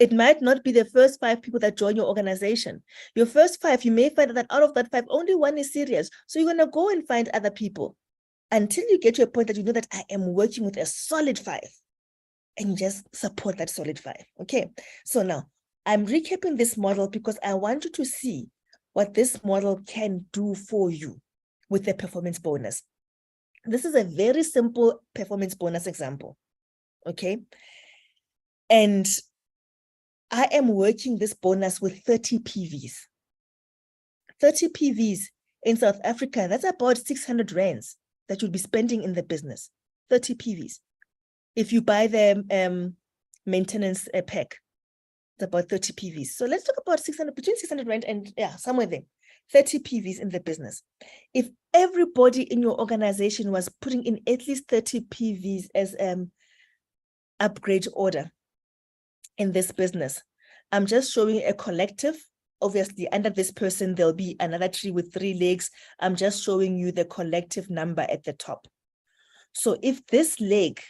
A: It might not be the first 5 people that join your organization. Your first 5, you may find that out of that 5, only 1 is serious. So you're going to go and find other people until you get to a point that you know that I am working with a solid 5, and you just support that solid 5. Okay. So now I'm recapping this model because I want you to see what this model can do for you with the performance bonus. This is a very simple performance bonus example, okay? And I am working this bonus with 30 PVs. 30 PVs in South Africa, that's about 600 rands that you'll be spending in the business. 30 PVs. If you buy the maintenance pack, it's about 30 PVs. So let's talk about between 600 rand and somewhere there. 30 PVs in the business. If everybody in your organization was putting in at least 30 PVs as upgrade order in this business, I'm just showing a collective. Obviously, under this person, there'll be another tree with 3 legs. I'm just showing you the collective number at the top. So if this leg,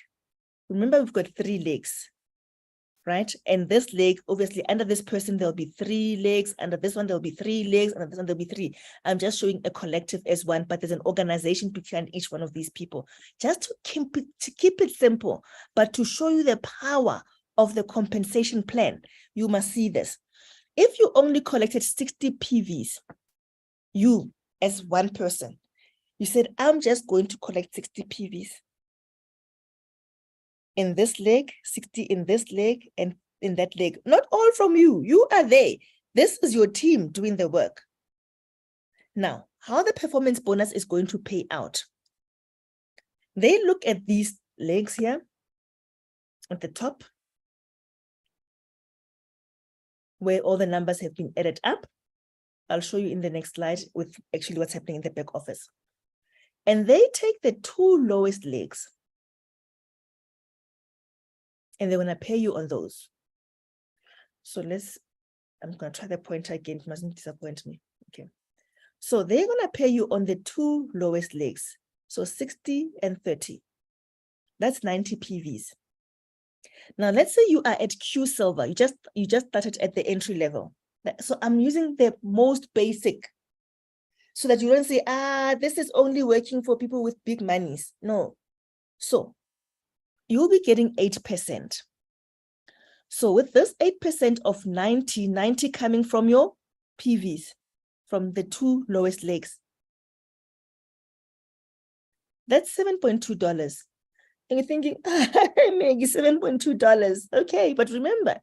A: remember we've got 3 legs, right? And this leg, obviously, under this person, there'll be 3 legs. Under this one, there'll be 3 legs. Under this one, there'll be 3. I'm just showing a collective as one, but there's an organization behind each one of these people. Just to keep it simple, but to show you the power of the compensation plan, you must see this. If you only collected 60 PVs, you as one person, you said, I'm just going to collect 60 PVs. In this leg, 60 in this leg, and in that leg. Not all from you. You are there. This is your team doing the work. Now, how the performance bonus is going to pay out. They look at these legs here at the top, where all the numbers have been added up. I'll show you in the next slide with actually what's happening in the back office. And they take the 2 lowest legs, and they're going to pay you on those. So I'm going to try the pointer again. It mustn't disappoint me. Okay. So they're going to pay you on the 2 lowest legs. So 60 and 30. That's 90 PVs. Now, let's say you are at Q Silver. You just started at the entry level. So I'm using the most basic so that you don't say, this is only working for people with big monies. No. So you'll be getting 8%. So with this 8% of 90 coming from your PVs, from the 2 lowest legs, that's $7.2. And you're thinking, Maggie, $7.2. Okay, but remember,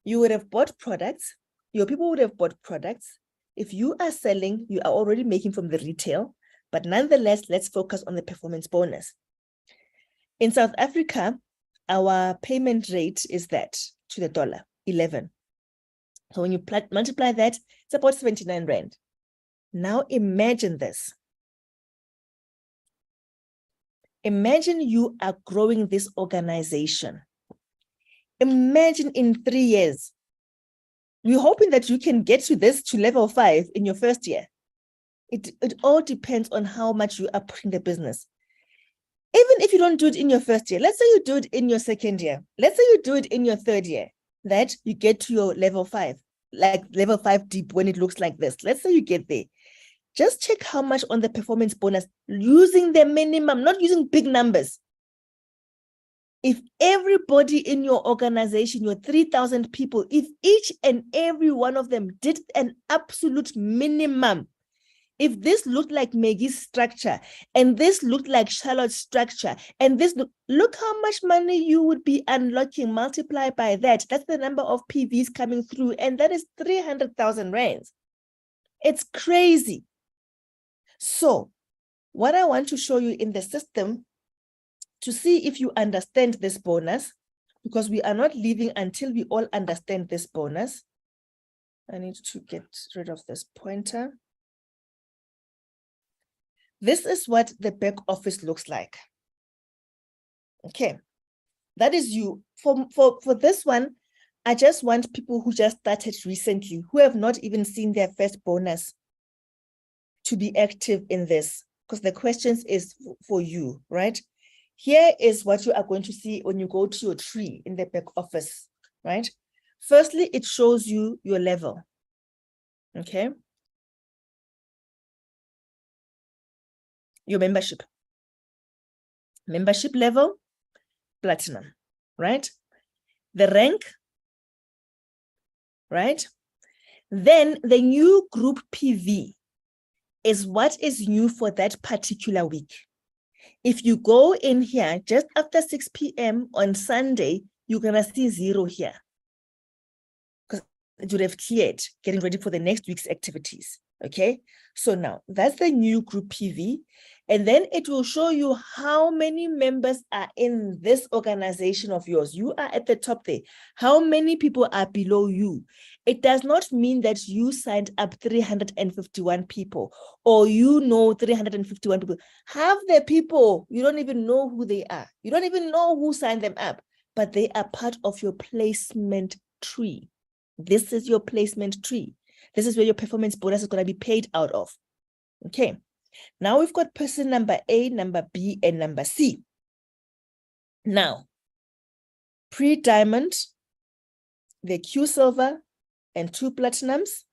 A: you would have bought products, your people would have bought products. If you are selling, you are already making from the retail, but nonetheless, let's focus on the performance bonus. In South Africa, our payment rate is that to the dollar, 11. So when you multiply that, it's about 79 rand. Now imagine this. Imagine you are growing this organization. Imagine in 3 years, you're hoping that you can get to level 5 in your first year. It all depends on how much you are pushing the business. Even if you don't do it in your first year, let's say you do it in your second year, let's say you do it in your third year, that you get to your level 5, like level 5 deep when it looks like this. Let's say you get there. Just check how much on the performance bonus using the minimum, not using big numbers. If everybody in your organization, your 3,000 people, if each and every one of them did an absolute minimum, if this looked like Maggie's structure, and this looked like Charlotte's structure, and this look how much money you would be unlocking, multiply by that. That's the number of PVs coming through, and that is 300,000 rands. It's crazy. So what I want to show you in the system to see if you understand this bonus, because we are not leaving until we all understand this bonus. I need to get rid of this pointer. This is what the back office looks like. Okay, that is you. For this one, I just want people who just started recently, who have not even seen their first bonus, to be active in this, because the questions is for you, right? Here is what you are going to see when you go to your tree in the back office, right? Firstly, it shows you your level, okay? Your membership level, platinum, right? The rank, right? Then the new group PV is what is new for that particular week. If you go in here just after 6 p.m. on Sunday, you're gonna see 0 here, because it would have cleared, getting ready for the next week's activities. Okay, so now that's the new group PV, and then it will show you how many members are in this organization of yours. You are at the top there. How many people are below you? It does not mean that you signed up 351 people, or 351 people. Half the people, you don't even know who they are. You don't even know who signed them up, but they are part of your placement tree. This is your placement tree. This is where your performance bonus is going to be paid out of. Okay. Now we've got person number A, number B, and number C. Now, pre-diamond, the Q silver, and 2 platinums.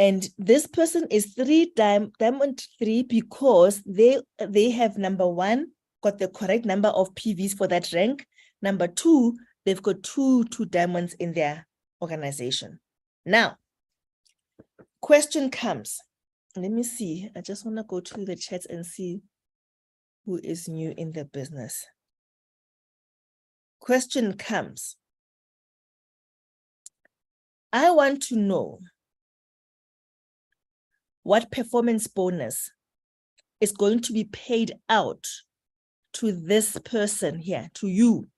A: And this person is diamond 3 because they have number 1, got the correct number of PVs for that rank. Number 2, they've got two diamonds in their organization. Now, question comes. Let me see. I just want to go to the chat and see who is new in the business. Question comes. I want to know what performance bonus is going to be paid out to this person here, to you.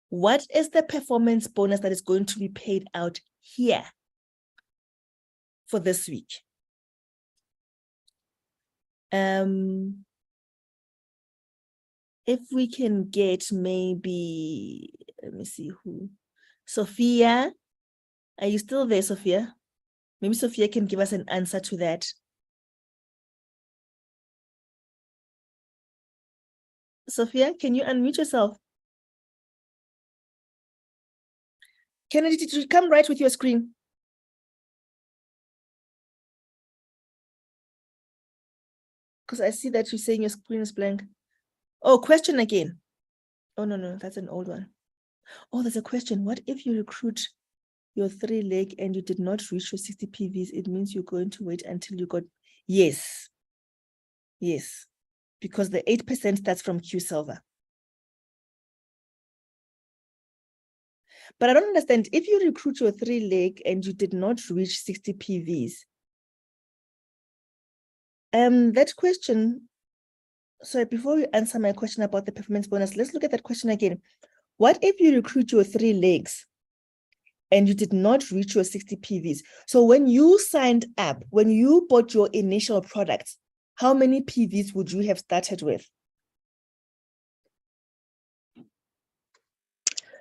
A: What is the performance bonus that is going to be paid out here for this week? If we can get maybe, let me see who. Sophia, are you still there, Sophia? Maybe Sophia can give us an answer to that. Sophia, can you unmute yourself? Kennedy, did you come right with your screen? Because I see that you're saying your screen is blank. Oh, question again. Oh, no, that's an old one. Oh, there's a question. What if you recruit your 3-leg and you did not reach your 60 PVs? It means you're going to wait until you got... Yes. Yes. Because the 8% starts from Q Silver. But I don't understand. If you recruit your 3-leg and you did not reach 60 PVs, that question... Sorry, before you answer my question about the performance bonus, let's look at that question again. What if you recruit your 3 legs and you did not reach your 60 PVs? So when you signed up, when you bought your initial products, how many PVs would you have started with?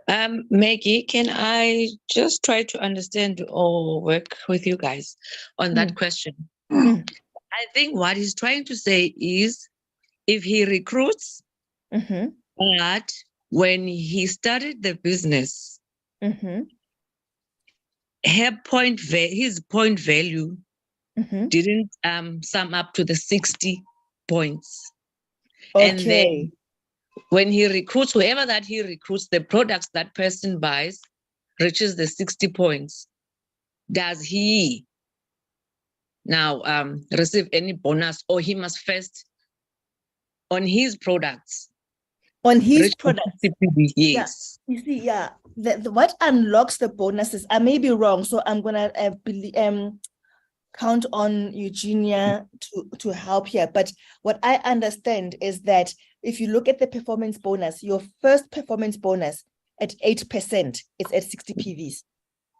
C: Maggie, can I just try to understand or work with you guys on that question? I think what he's trying to say is if he recruits,
A: Mm-hmm.
C: but when he started the business,
A: Mm-hmm.
C: his point value
A: Mm-hmm.
C: didn't sum up to the 60 points. And
A: Okay.
C: then when he recruits, whoever that he recruits, the products that person buys reaches the 60 points. Does he now receive any bonus, or he must first on his products
A: On his
C: reach the
A: products.
C: 60 PV?
A: Yeah.
C: Yes.
A: You see, yeah, what unlocks the bonuses, I may be wrong, so I'm gonna count on Eugenia to help here. But what I understand is that if you look at the performance bonus, your first performance bonus at 8% is at 60 PVs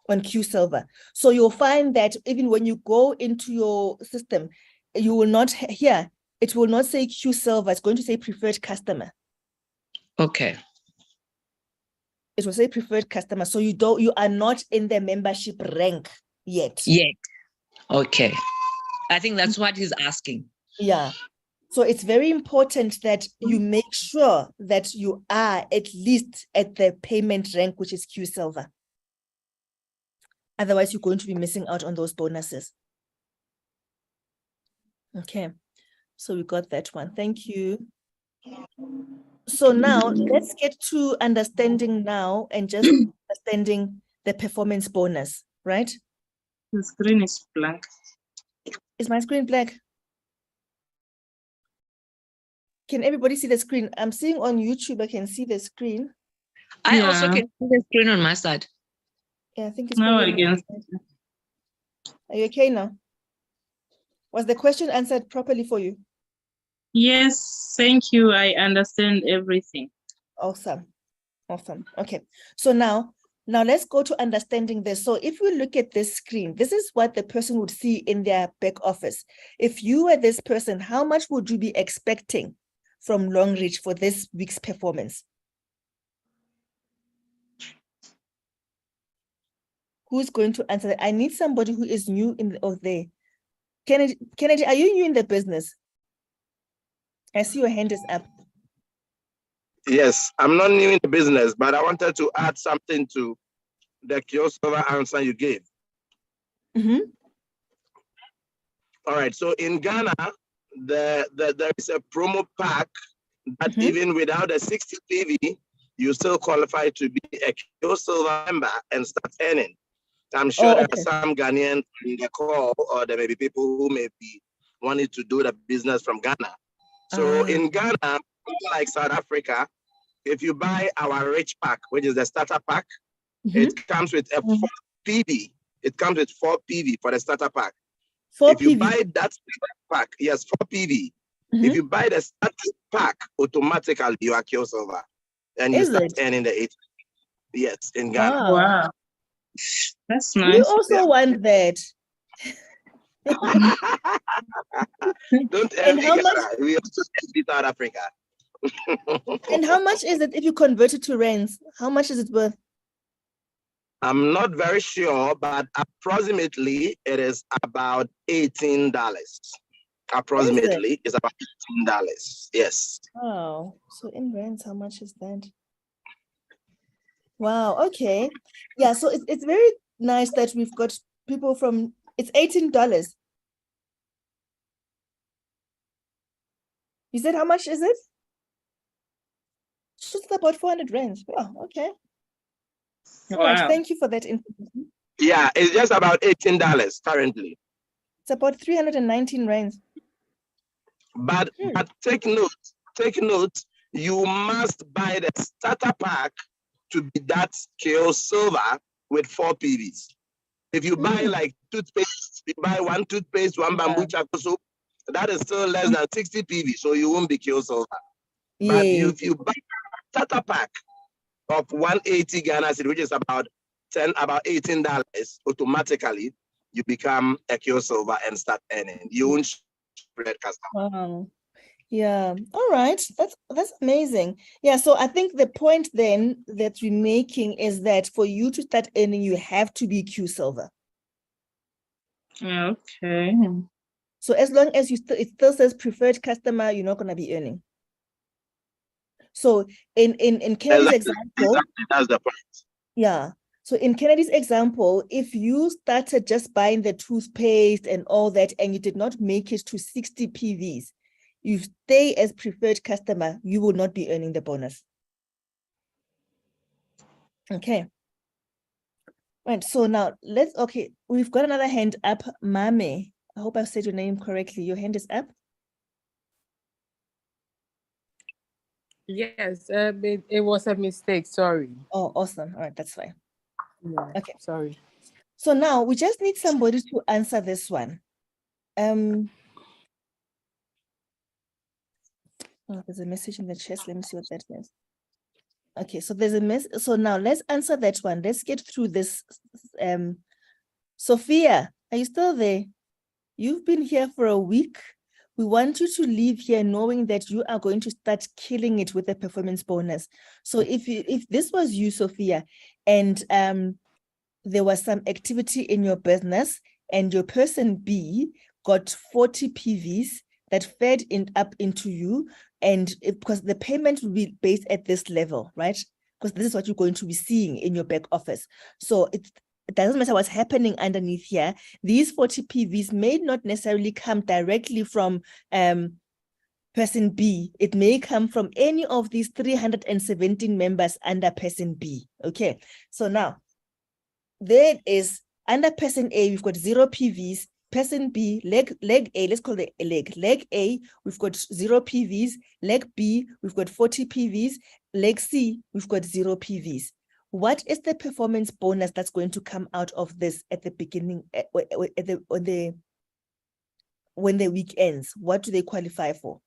A: on Q Silver. So you'll find that even when you go into your system, you will not it will not say Q Silver, it's going to say preferred customer.
C: Okay.
A: It will say preferred customer. So you are not in the membership rank yet.
C: Yet. Okay. I think that's what he's asking.
A: Yeah. So it's very important that you make sure that you are at least at the payment rank, which is Q Silver. Otherwise, you're going to be missing out on those bonuses. Okay. So we got that one. Thank you. So now let's get to understanding now and just understanding the performance bonus, right?
F: The screen is blank.
A: Is my screen black? Can everybody see the screen? I'm seeing on YouTube, I can see the screen.
C: I also
F: Yeah.
C: can see the screen on my side.
A: Yeah, I think it's
F: Now
A: probably
F: I
A: on my
F: can.
A: side. Are you okay now? Was the question answered properly for you?
F: Yes, thank you. I understand everything.
A: Awesome. Awesome. Okay. So now let's go to understanding this. So if we look at this screen, this is what the person would see in their back office. If you were this person, how much would you be expecting from Longreach for this week's performance? Who's going to answer that? I need somebody who is new in there. Kennedy, are you new in the business? I see your hand is up.
G: Yes, I'm not new in the business, but I wanted to add something to the Kyosova answer you gave.
A: Mm-hmm.
G: All right, so in Ghana, there is a promo pack that even without a 60 PV, you still qualify to be a Kyosova member and start earning. I'm sure there are some Ghanaians in the call, or there may be people who may be wanting to do the business from Ghana. So in Ghana, like South Africa, if you buy our rich pack, which is the starter pack, it comes with a 4 PV. It comes with 4 PV for the starter pack. If you buy that pack, yes, 4 PV. If you buy the starter pack, automatically you are Kyosova. And you start earning the 8. Yes, in Ghana.
F: Wow. That's nice.
A: We also want that.
G: Don't envy Ghana. We also envy South Africa.
A: And how much is it if you convert it to rands? How much is it worth?
G: I'm not very sure, but approximately it is about $18. Approximately, it's about $18. Yes.
A: Wow. So in rands, how much is that? Wow. Okay. Yeah. So it's very nice that we've got people from. It's $18. You said how much is it? Just about 400 rands. Wow. Okay. All right. Thank you for that information.
G: Yeah, it's just about $18 currently.
A: It's about 319 rands.
G: But take note, you must buy the starter pack to be that Kyosova with 4 PVs. If you buy like toothpaste, you buy one toothpaste, one bamboo charcoal soap, that is still less than 60 PV, so you won't be Kyosova. But if you buy a starter pack of 180 Ghana cedi, which is about $18, automatically you become a Kyosova and start earning. You won't spread customer.
A: Wow. Yeah. All right. That's amazing. Yeah. So I think the point then that we're making is that for you to start earning, you have to be Q Silver.
F: Okay.
A: So as long as it still says preferred customer, you're not going to be earning. So in Kennedy's example,
G: that's the point.
A: yeah. So in Kennedy's example, if you started just buying the toothpaste and all that, and you did not make it to 60 PVs, you stay as preferred customer, you will not be earning the bonus. Okay. Right. So now we've got another hand up, Mame. I hope I've said your name correctly. Your hand is up.
H: Yes, it was a mistake. Sorry.
A: Oh, awesome. All right, that's fine.
H: Yeah,
A: Okay.
H: sorry.
A: So now we just need somebody to answer this one. Oh, there's a message in the chat. Let me see what that is. Okay, so there's a mess. So now let's answer that one. Let's get through this. Sophia, are you still there? You've been here for a week. We want you to leave here knowing that you are going to start killing it with a performance bonus. So if this was you, Sophia, and there was some activity in your business and your person B got 40 PVs that fed up into you, and because the payment will be based at this level, right? Because this is what you're going to be seeing in your back office. So it doesn't matter what's happening underneath here. These 40 PVs may not necessarily come directly from person B. It may come from any of these 317 members under person B. Okay, so now there is under person A, we've got 0 PVs. Person B, leg A, let's call it a leg. Leg A, we've got 0 PVs. Leg B, we've got 40 PVs. Leg C, we've got 0 PVs. What is the performance bonus that's going to come out of this at the beginning, when the week ends? What do they qualify for?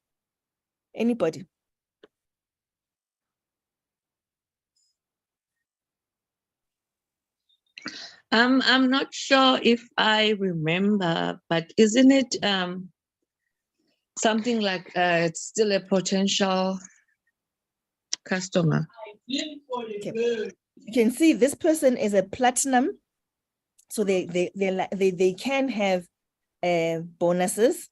A: Anybody?
C: I'm not sure if I remember, but isn't it something like it's still a potential customer?
A: Okay. You can see this person is a platinum, so they can have bonuses.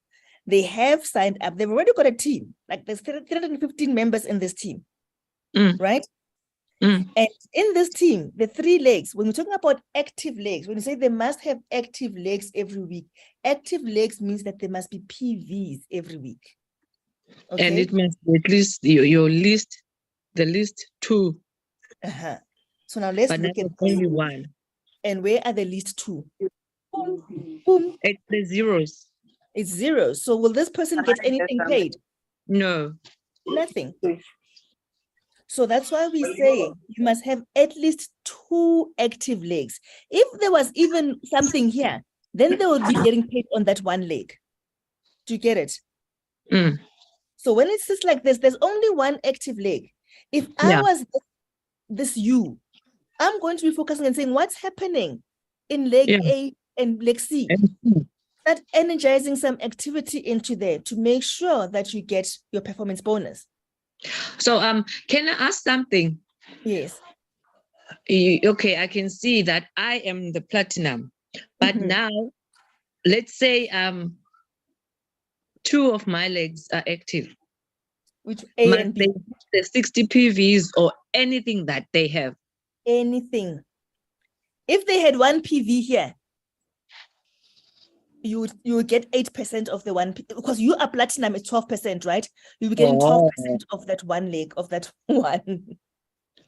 A: They have signed up. They've already got a team. Like there's 315 members in this team, right? And in this team, the 3 legs, when we're talking about active legs, when you say they must have active legs every week, active legs means that there must be PVs every week. Okay?
C: And it must be at least your list, the list 2.
A: So now let's look at
C: only 1.
A: And where are the least 2? Boom.
C: It's the zeros.
A: It's 0. So will this person get anything paid?
C: No.
A: Nothing. So that's why we say you must have at least 2 active legs. If there was even something here, then they would be getting paid on that 1 leg. Do you get it? So when it sits like this, there's only 1 active leg. If I was this you, I'm going to be focusing and saying, what's happening in leg A and leg C? That energizing some activity into there to make sure that you get your performance bonus.
C: So can I ask something?
A: Yes.
C: Okay, I can see that I am the platinum, but now let's say 2 of my legs are active.
A: Which A and B?
C: The 60 PVs or anything that they have.
A: Anything. If they had 1 PV here, you would get 8% of the 1, because you are platinum, it's 12%, right? You'll be getting 12% of that 1 leg of that 1.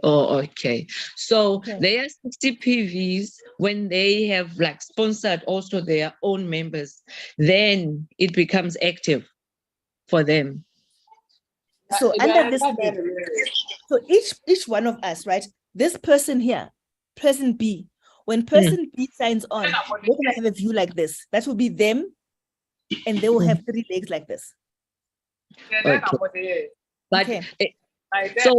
C: Oh, okay. So they are 60 PVs when they have like sponsored also their own members, then it becomes active for them.
A: So under this leg, so each one of us, right? This person here, person B, when person B signs on, we're gonna have a view like this. That will be them, and they will have 3 legs like this.
C: Okay. But so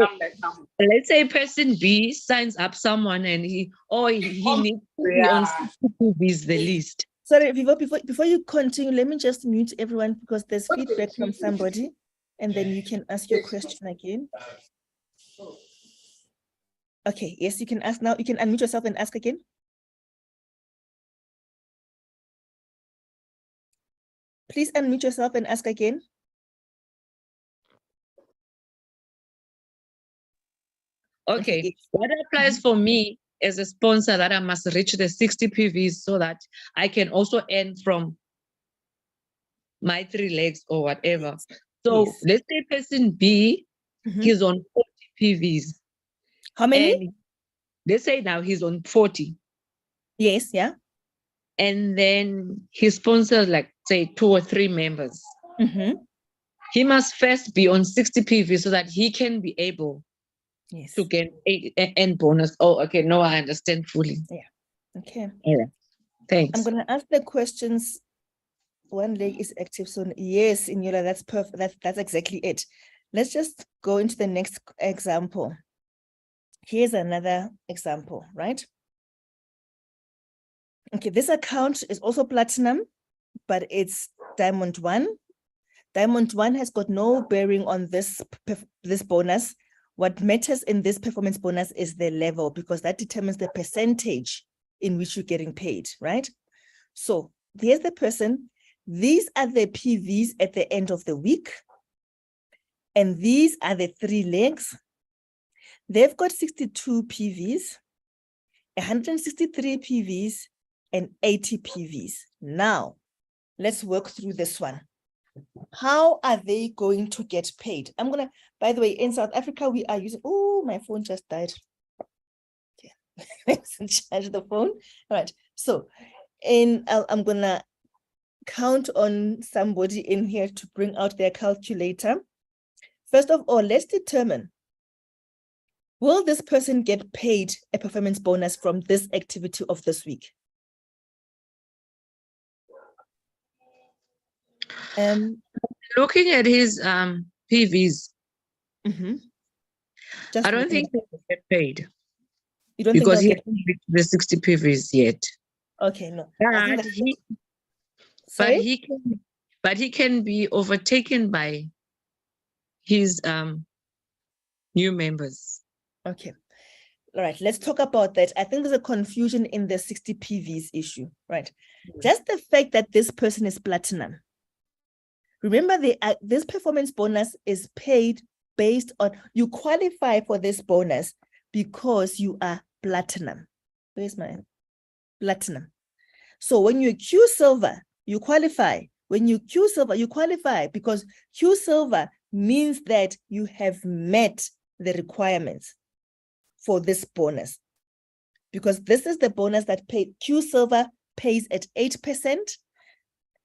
C: let's say person B signs up someone and he needs to be on 60 PVs the least.
A: Sorry, before you continue, let me just mute everyone because there's feedback from somebody, and then you can ask your question again. Okay, yes, you can ask now. You can unmute yourself and ask again. Please unmute yourself and ask again.
C: Okay, what applies for me as a sponsor that I must reach the 60 PVs so that I can also earn from my 3 legs or whatever. So
A: Yes.
C: let's say person B,
A: Mhm.
C: he's on 40 PVs.
A: How many?
C: And let's say now he's on 40.
A: Yes, yeah.
C: And then he sponsors like say 2 or 3 members.
A: Mhm.
C: He must first be on 60 PVs so that he can be able
A: Yes.
C: to get an bonus. Oh, okay. No, I understand fully.
A: Okay.
C: Yeah. Thanks.
A: I'm going to ask the questions. One leg is active. So yes, Inyola, that's perfect. That's exactly it. Let's just go into the next example. Here's another example, right? Okay, this account is also platinum, but it's Diamond 1. Diamond 1 has got no bearing on this bonus. What matters in this performance bonus is the level, because that determines the percentage in which you're getting paid, right? So here's the person. These are the PVs at the end of the week. And these are the 3 legs. They've got 62 PVs, 163 PVs, and 80 PVs. Now, let's work through this one. How are they going to get paid? I'm going to, by the way, in South Africa, we are using, oh, my phone just died. Okay, let's charge the phone. All right, so I'm going to count on somebody in here to bring out their calculator. First of all, let's determine, will this person get paid a performance bonus from this activity of this week?
C: Looking at his PVs,
A: Just
C: I don't think he will get paid
A: you don't
C: because he
A: think
C: hasn't reached the 60 PVs yet.
A: Okay, no. I think
C: But he can be overtaken by his new members.
A: Okay. All right, let's talk about that. I think there's a confusion in the 60 PVs issue, right? Just the fact that this person is platinum. Remember, this performance bonus is paid based on, you qualify for this bonus because you are platinum. Where's my platinum? So when you're Q Silver, you qualify. When you Q Silver, you qualify because Q Silver means that you have met the requirements for this bonus. Because this is the bonus that Q Silver pays at 8%.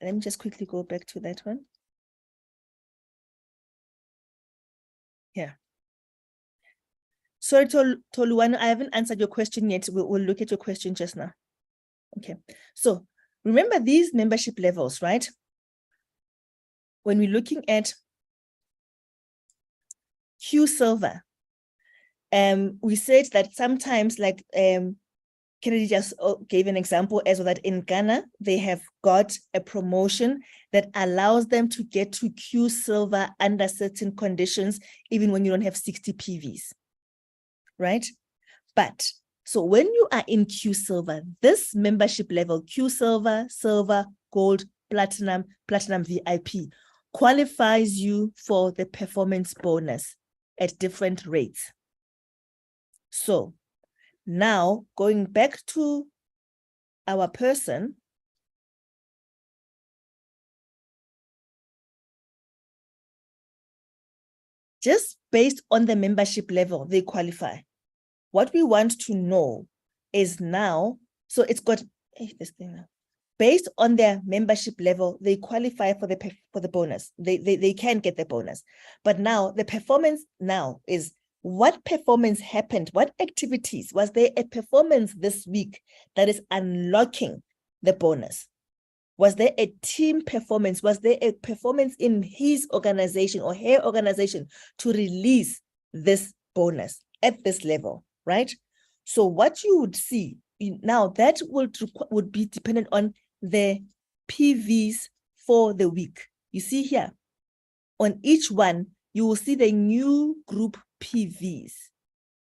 A: Let me just quickly go back to that one. Yeah. Sorry, Toluwano, I haven't answered your question yet. We'll look at your question just now. Okay. So remember these membership levels, right? When we're looking at Q Silver, we said that sometimes, like Kennedy just gave an example as well, that in Ghana, they have got a promotion that allows them to get to Q Silver under certain conditions, even when you don't have 60 PVs, right? But so when you are in Q Silver, this membership level, Q Silver, Silver, Gold, Platinum, Platinum VIP, qualifies you for the performance bonus at different rates. So now going back to our person, just based on the membership level, they qualify. What we want to know is now, so it's got this thing now. Based on their membership level, they qualify for the bonus. They can get the bonus. But now the performance now is, what performance happened? What activities? Was there a performance this week that is unlocking the bonus? Was there a team performance? Was there a performance in his organization or her organization to release this bonus at this level, right? So what you would see now, that would be dependent on the PVs for the week. You see here, on each one, you will see the new group PVs,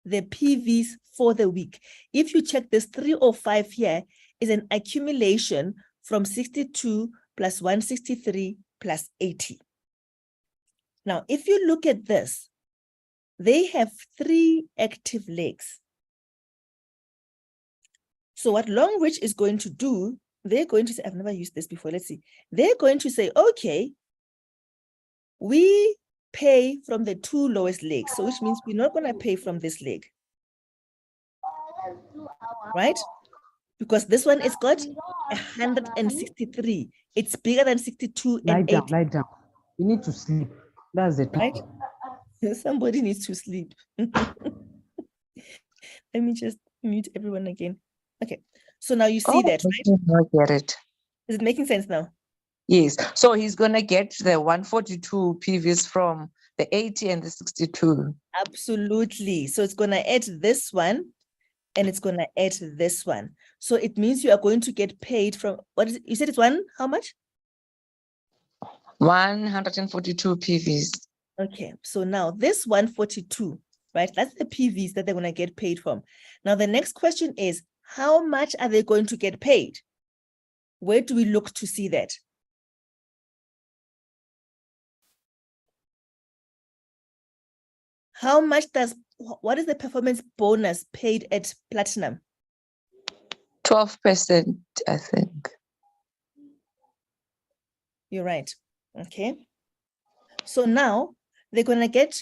A: the PVs for the week. If you check this 3 or 5 here, is an accumulation from 62 plus 163 plus 80. Now, if you look at this, they have 3 active legs. So what Longreach is going to do, they're going to say, I've never used this before, let's see. They're going to say, okay, we pay from the 2 lowest legs. So which means we're not going to pay from this leg, right? Because this one is got 163. It's bigger than 62
H: Lie
A: and
H: down,
A: 80,
H: lie down. You need to sleep. That's the
A: right?
H: time.
A: Somebody needs to sleep. Let me just mute everyone again. Okay, so now you see that, right?
C: I get it.
A: Is it making sense now?
C: Yes. So he's gonna get the 142 PVs from the 80 and the 62.
A: Absolutely. So it's going to add this one and it's going to add this one. So it means you are going to get paid from, what is it? You said it's one, how much?
C: 142 PVs.
A: Okay, so now this 142, right? That's the PVs that they're going to get paid from. Now the next question is, how much are they going to get paid? Where do we look to see that? How much what is the performance bonus paid at Platinum?
C: 12%, I think.
A: You're right. Okay. So now they're going to get,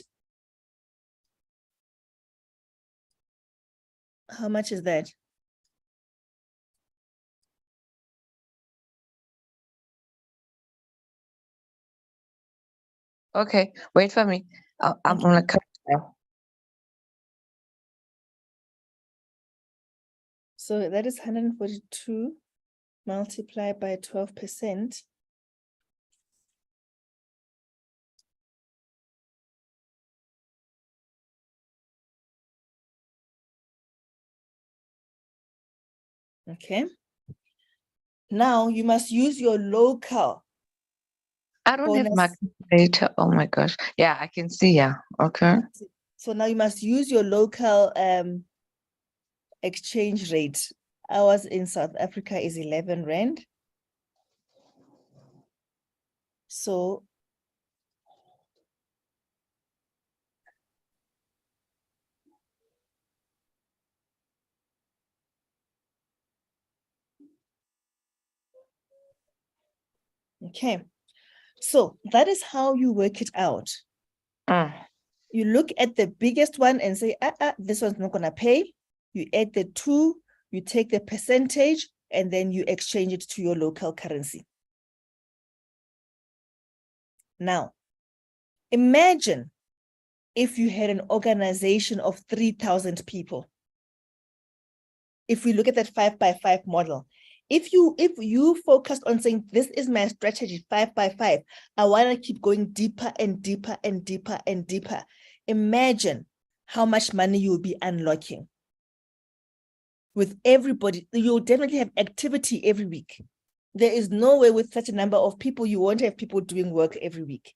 A: how much is that?
C: Okay, wait for me. I'm gonna cut now.
A: So that is 142 multiplied by 12%. Okay. Now you must use your local.
C: I don't have
A: bonus.
C: my calculator. Oh my gosh. Yeah, I can see. Yeah. Okay.
A: So now you must use your local exchange rate. Ours in South Africa is 11 Rand. So okay, so that is how you work it out. You look at the biggest one and say, this one's not gonna pay. You add the 2, you take the percentage, and then you exchange it to your local currency. Now, imagine if you had an organization of 3,000 people. If we look at that 5x5 model, if you focused on saying, this is my strategy, 5x5, I want to keep going deeper and deeper and deeper and deeper. Imagine how much money you'll be unlocking. With everybody, you'll definitely have activity every week. There is no way with such a number of people, you won't have people doing work every week.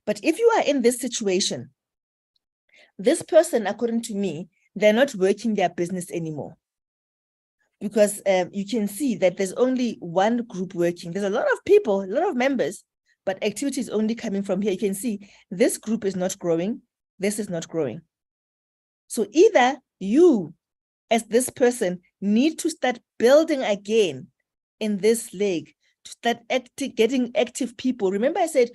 A: But if you are in this situation, this person, according to me, they're not working their business anymore. Because you can see that there's only one group working. There's a lot of people, a lot of members, but activity is only coming from here. You can see this group is not growing. This is not growing. So either you, as this person, need to start building again in this leg, to start getting active people. Remember I said,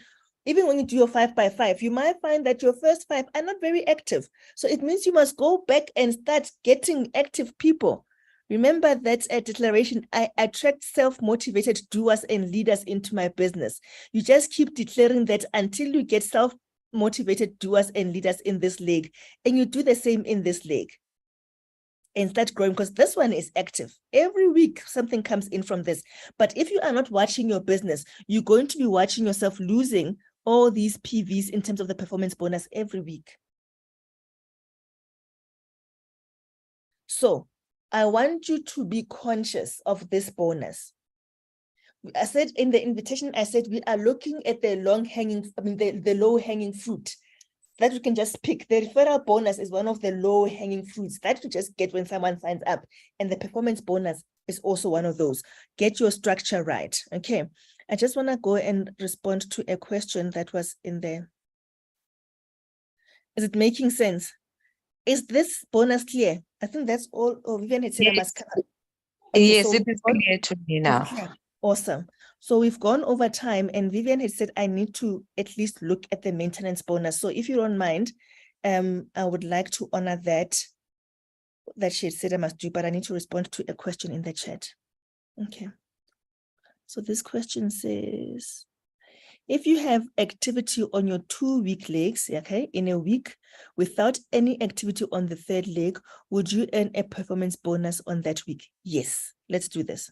A: even when you do your 5x5, you might find that your first 5 are not very active. So it means you must go back and start getting active people. Remember that declaration, I attract self-motivated doers and leaders into my business. You just keep declaring that until you get self-motivated doers and leaders in this leg, and you do the same in this leg. And start growing, because this one is active. Every week, something comes in from this. But if you are not watching your business, you're going to be watching yourself losing all these PVs in terms of the performance bonus every week. So I want you to be conscious of this bonus. I said in the invitation, I said we are looking at the the low-hanging fruit that you can just pick. The referral bonus is one of the low-hanging fruits that you just get when someone signs up. And the performance bonus is also one of those. Get your structure right, okay? I just want to go and respond to a question that was in there. Is it making sense? Is this bonus clear? I think that's all. Oh, Vivian had said I must cover. Okay,
I: Yes,
A: so
I: it is clear to me now.
A: it's clear. Awesome. So we've gone over time, and Vivian had said I need to at least look at the maintenance bonus. So if you don't mind, I would like to honor that she had said I must do, but I need to respond to a question in the chat. Okay. So this question says, if you have activity on your 2-week legs, okay, in a week, without any activity on the 3rd leg, would you earn a performance bonus on that week? Yes, let's do this.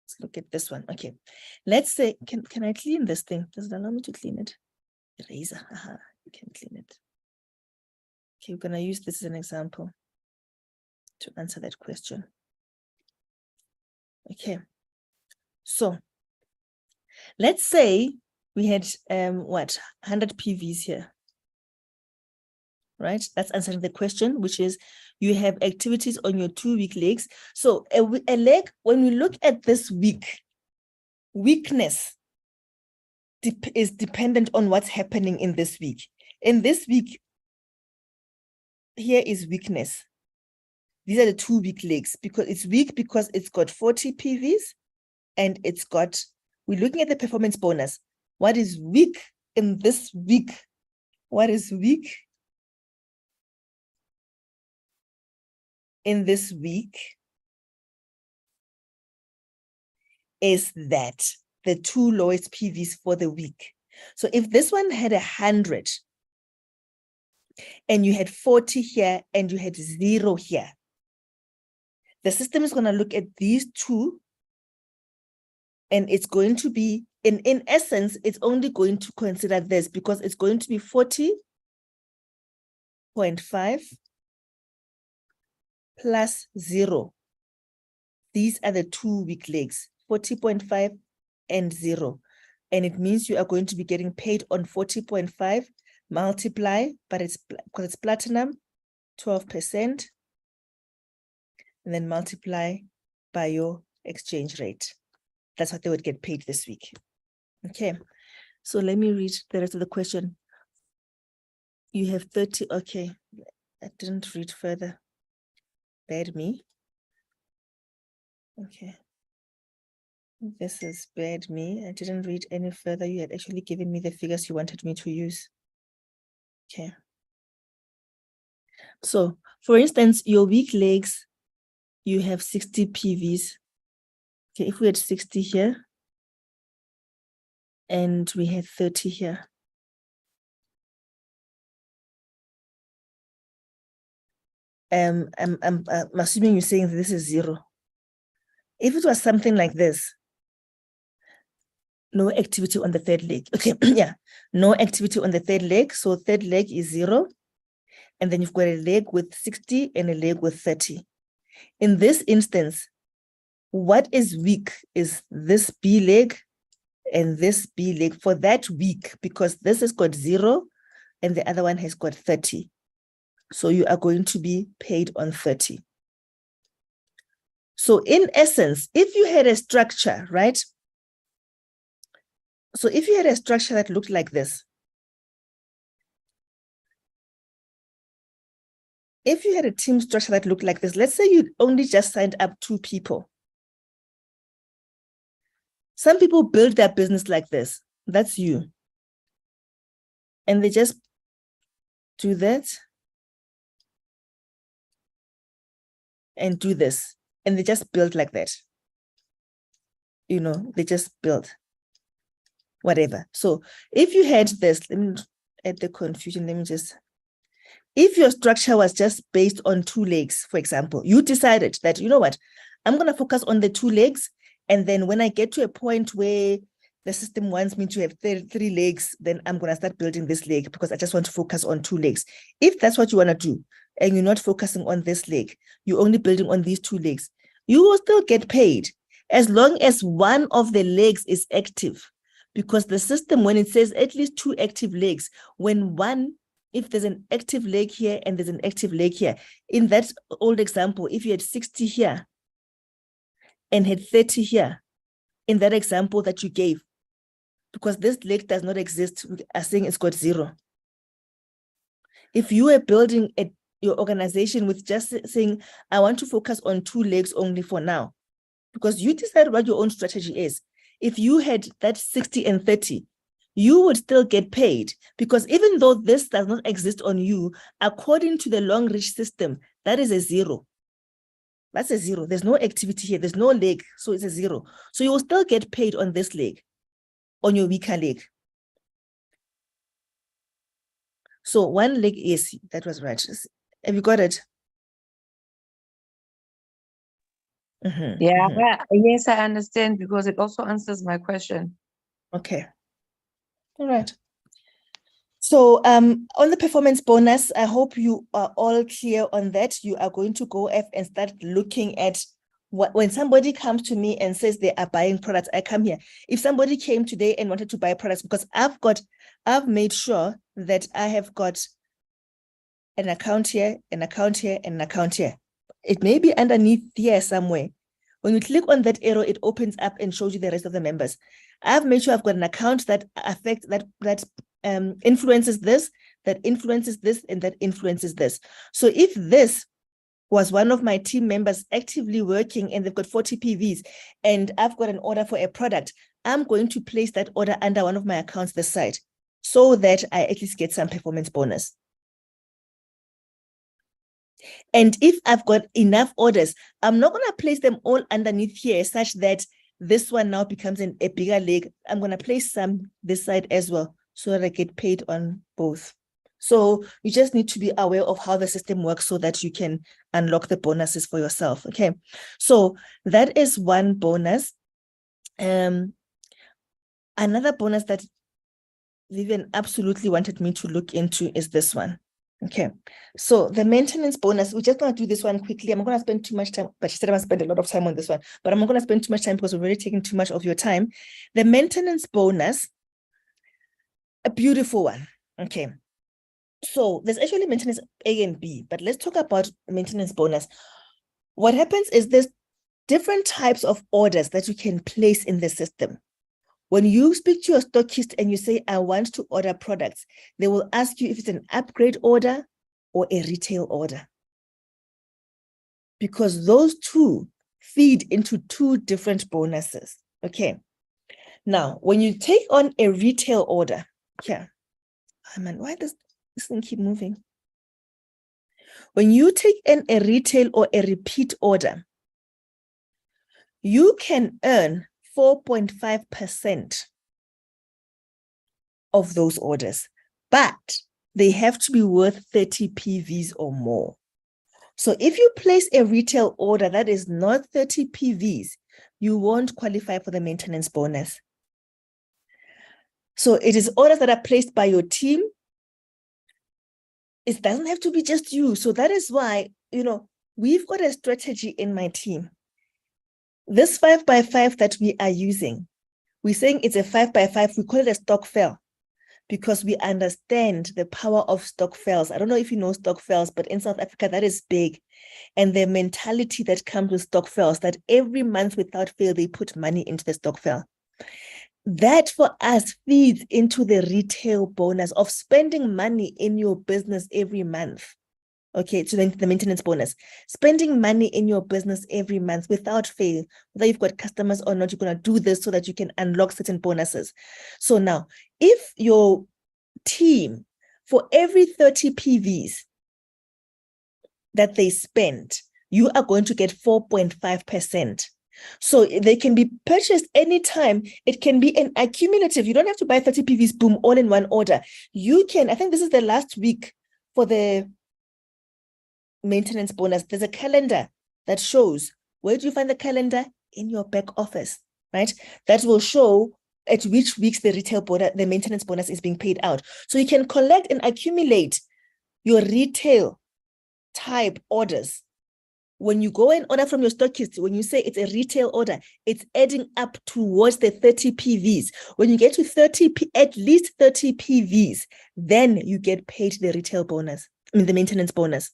A: Let's look at this one. Okay, let's say, can I clean this thing? Does it allow me to clean it? Eraser, you can clean it. Okay, we're gonna use this as an example to answer that question. Okay, so let's say we had 100 PVs here, right? That's answering the question, which is you have activities on your 2-week legs. So a leg, when we look at this week, weakness is dependent on what's happening in this week. In this week, here is weakness. These are the 2-week legs, because it's weak because it's got 40 PVs and it's got, we're looking at the performance bonus. What is weak in this week? What is weak in this week is that the 2 lowest PVs for the week. So if this one had 100 and you had 40 here and you had 0 here, the system is going to look at these 2 and it's going to be, in essence, it's only going to consider this because it's going to be 40.5 plus 0. These are the 2-week legs, 40.5 and 0. And it means you are going to be getting paid on 40.5, multiply, but it's because it's platinum, 12%. And then multiply by your exchange rate. That's what they would get paid this week. Okay, so let me read the rest of the question. You have 30, okay. I didn't read further. Bad me. Okay. This is bad me. I didn't read any further. You had actually given me the figures you wanted me to use. Okay. So, for instance, your weak legs, you have 60 PVs. Okay, if we had 60 here and we had 30 here. I'm assuming you're saying this is 0. If it was something like this, no activity on the 3rd leg. Okay, yeah, no activity on the 3rd leg. So 3rd leg is 0. And then you've got a leg with 60 and a leg with 30. In this instance, what is weak is this B leg and this B leg for that week, because this has got 0 and the other one has got 30. So you are going to be paid on 30. So in essence, if you had a structure, right? So if you had a structure that looked like this, if you had a team structure that looked like this, let's say you only just signed up 2 people. Some people build their business like this. That's you. And they just do that and do this. And they just build like that. You know, they just build whatever. So if you had this, let me add the confusion. Let me just, if your structure was just based on 2 legs, for example, you decided that, you know what, I'm going to focus on the 2 legs. And then when I get to a point where the system wants me to have 3 legs, then I'm going to start building this leg because I just want to focus on 2 legs. If that's what you want to do, and you're not focusing on this leg, you're only building on these 2 legs, you will still get paid as long as one of the legs is active. Because the system, when it says at least 2 active legs, when one if there's an active leg here and there's an active leg here. In that old example, if you had 60 here and had 30 here, in that example that you gave, because this leg does not exist, we are saying it's got 0. If you were building your organization with just saying, I want to focus on 2 legs only for now, because you decide what your own strategy is. If you had that 60 and 30, you would still get paid, because even though this does not exist on you, according to the long reach system, that is a 0. That's a 0. There's no activity here. There's no leg. So it's a 0. So you will still get paid on this leg, on your weaker leg. So 1 leg is, that was right. Have you got it?
C: Yes, I understand, because it also answers my question.
A: Okay. All right. So on the performance bonus, I hope you are all clear on that. You are going to go and start looking at when somebody comes to me and says they are buying products, I come here. If somebody came today and wanted to buy products, because I've made sure that I have got an account here, an account here, and an account here. It may be underneath here somewhere. When you click on that arrow, it opens up and shows you the rest of the members. I've made sure I've got an account that affects that influences this, that influences this, and that influences this. So if this was one of my team members actively working and they've got 40 PVs and I've got an order for a product, I'm going to place that order under one of my accounts this side so that I at least get some performance bonus. And if I've got enough orders, I'm not going to place them all underneath here such that this one now becomes a bigger leg. I'm going to place some this side as well so that I get paid on both. So you just need to be aware of how the system works so that you can unlock the bonuses for yourself. Okay, so that is one bonus. Another bonus that Vivian absolutely wanted me to look into is this one. Okay, so the maintenance bonus, we're just going to do this one quickly. I'm going to spend too much time, but she said I'm going to spend a lot of time on this one, but I'm not going to spend too much time because we're already taking too much of your time. The maintenance bonus, a beautiful one. Okay, so there's actually maintenance A and B, but let's talk about maintenance bonus. What happens is there's different types of orders that you can place in the system. When you speak to your stockist and you say, I want to order products, they will ask you if it's an upgrade order or a retail order. Because those two feed into 2 different bonuses. Okay. Now, when you take on a retail order, yeah. Oh man, why does this thing keep moving? When you take in a retail or a repeat order, you can earn 4.5% of those orders, but they have to be worth 30 PVs or more. So if you place a retail order that is not 30 PVs, you won't qualify for the maintenance bonus. So it is orders that are placed by your team. It doesn't have to be just you. So that is why, we've got a strategy in my team. This 5x5 that we are using, we're saying it's a 5x5. We call it a stokvel because we understand the power of stokvels. I don't know if you know stokvels, but in South Africa, that is big. And the mentality that comes with stokvels, that every month without fail, they put money into the stokvel. That for us feeds into the retail bonus of spending money in your business every month. Okay, so then the maintenance bonus, spending money in your business every month without fail, whether you've got customers or not, you're going to do this so that you can unlock certain bonuses. So now, if your team, for every 30 PVs that they spend, you are going to get 4.5%. So they can be purchased anytime. It can be an accumulative. You don't have to buy 30 PVs, boom, all in one order. You can, I think this is the last week for the maintenance bonus. There's a calendar that shows, where do you find the calendar? In your back office, right? That will show at which weeks the retail bonus, the maintenance bonus is being paid out. So you can collect and accumulate your retail type orders When you go and order from your stockist, when you say it's a retail order, it's adding up towards the 30 PVs. When you get to at least 30 PVs, then you get paid the retail bonus, the maintenance bonus.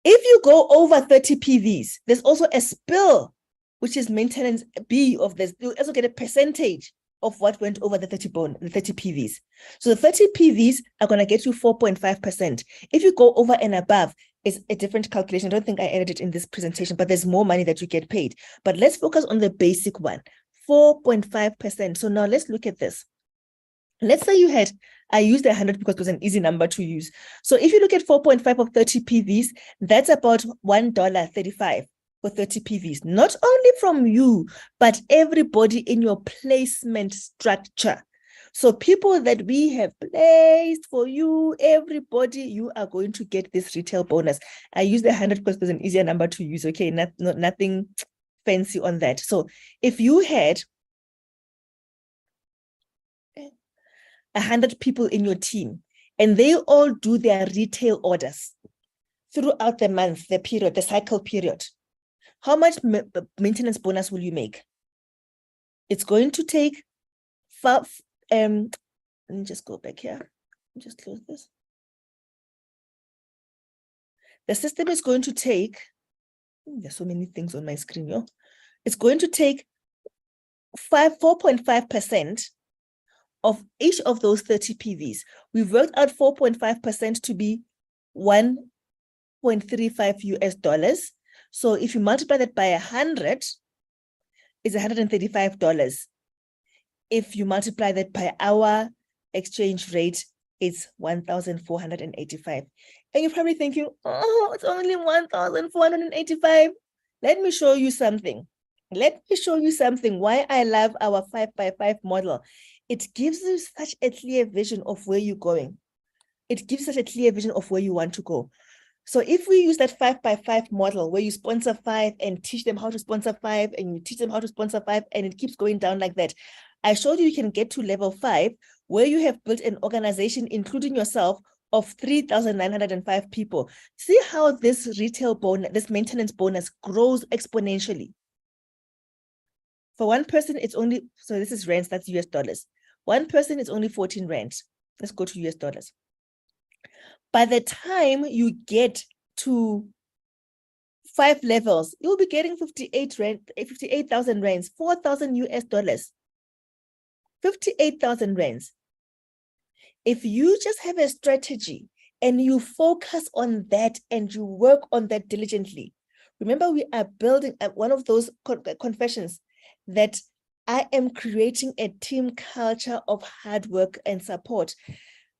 A: If you go over 30 PVs, there's also a spill, which is maintenance B of this. You also get a percentage of what went over the 30 PVs. So the 30 PVs are going to get you 4.5%. If you go over and above, it's a different calculation. I don't think I added it in this presentation, but there's more money that you get paid. But let's focus on the basic one, 4.5%. So now let's look at this. Let's say I used 100 because it was an easy number to use. So if you look at 4.5 of 30 PVs, that's about $1.35 for 30 PVs. Not only from you, but everybody in your placement structure. So people that we have placed for you, everybody, you are going to get this retail bonus. I used 100 because it was an easier number to use. Okay, nothing fancy on that. So if you had 100 people in your team and they all do their retail orders throughout the month, the period, the cycle period, how much maintenance bonus will you make? It's going to take let me just go back here. Just close this. The system is going to take, there's so many things on my screen, yo. It's going to take 4.5% of each of those 30 PVs. We've worked out 4.5% to be $1.35 US. So if you multiply that by 100, it's $135. If you multiply that by our exchange rate, it's 1,485. And you're probably thinking, oh, it's only 1,485. Let me show you something. Let me show you something why I love our 5x5 model. It gives you such a clear vision of where you're going. It gives us a clear vision of where you want to go. So if we use that 5x5 model where you sponsor 5 and teach them how to sponsor 5 and you teach them how to sponsor 5 and it keeps going down like that, I showed you can get to level 5 where you have built an organization, including yourself, of 3,905 people. See how this retail bonus, this maintenance bonus grows exponentially. For one person, it's only, so this is rands, that's US dollars. One person is only 14 rands. Let's go to US dollars. By the time you get to 5 levels, you'll be getting 58,000 rands, 4,000 US dollars. 58,000 rands. If you just have a strategy and you focus on that and you work on that diligently, remember we are building one of those confessions that I am creating a team culture of hard work and support.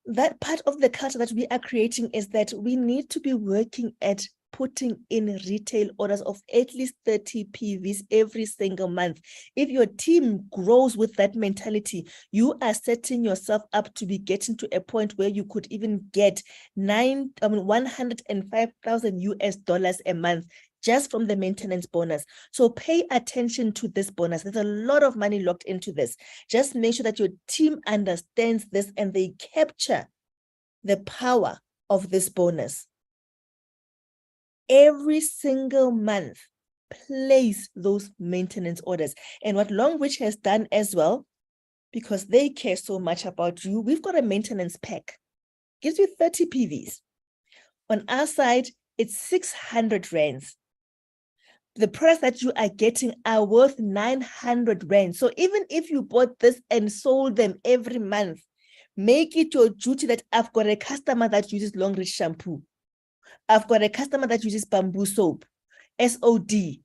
A: That part of the culture that we are creating is that we need to be working at putting in retail orders of at least 30 PVs every single month. If your team grows with that mentality, you are setting yourself up to be getting to a point where you could even get 105,000 US dollars a month just from the maintenance bonus. So pay attention to this bonus. There's a lot of money locked into this. Just make sure that your team understands this and they capture the power of this bonus. Every single month, place those maintenance orders. And what Longreach has done as well, because they care so much about you, we've got a maintenance pack. Gives you 30 PVs. On our side, it's 600 rands. The products that you are getting are worth 900 rands. So even if you bought this and sold them every month, make it your duty that I've got a customer that uses Longreach shampoo. I've got a customer that uses bamboo soap, SOD.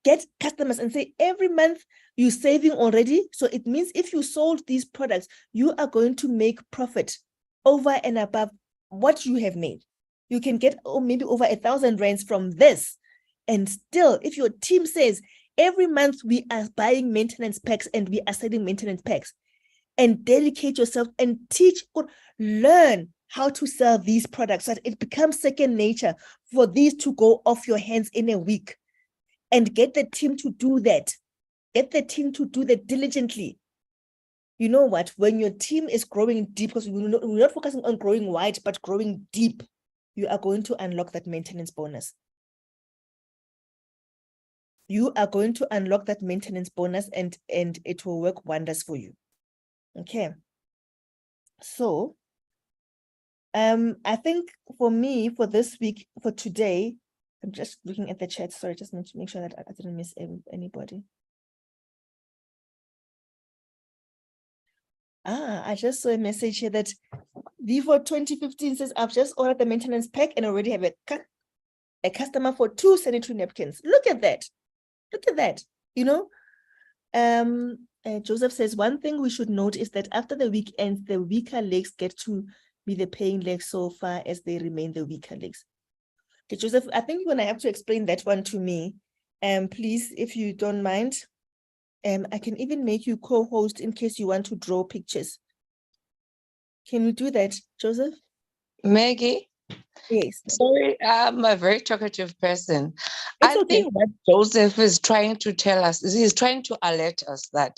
A: Get customers and say every month you're saving already. So it means if you sold these products, you are going to make profit over and above what you have made. You can get maybe over 1,000 rands from this. And still, if your team says every month we are buying maintenance packs and we are selling maintenance packs, and dedicate yourself and teach or learn how to sell these products so that it becomes second nature for these to go off your hands in a week, and get the team to do that. Get the team to do that diligently. You know what? When your team is growing deep, because we're not focusing on growing wide, but growing deep, you are going to unlock that maintenance bonus. You are going to unlock that maintenance bonus and it will work wonders for you. Okay. So, I think for me, for this week, for today, I'm just looking at the chat. Sorry, just need to make sure that I didn't miss anybody. I just saw a message here that V4 2015 says, I've just ordered the maintenance pack and already have a customer for 2 sanitary napkins. Look at that. Look at that. You know, Joseph says, one thing we should note is that after the week ends, the weaker legs get to be the paying legs so far as they remain the weaker legs. Okay, Joseph, I think you're going to have to explain that one to me. Please, if you don't mind. I can even make you co-host in case you want to draw pictures. Can we do that, Joseph?
C: Maggie?
A: Yes.
C: Sorry, I'm a very talkative person.
A: It's
C: I
A: okay.
C: think what Joseph is trying to tell us is he's trying to alert us that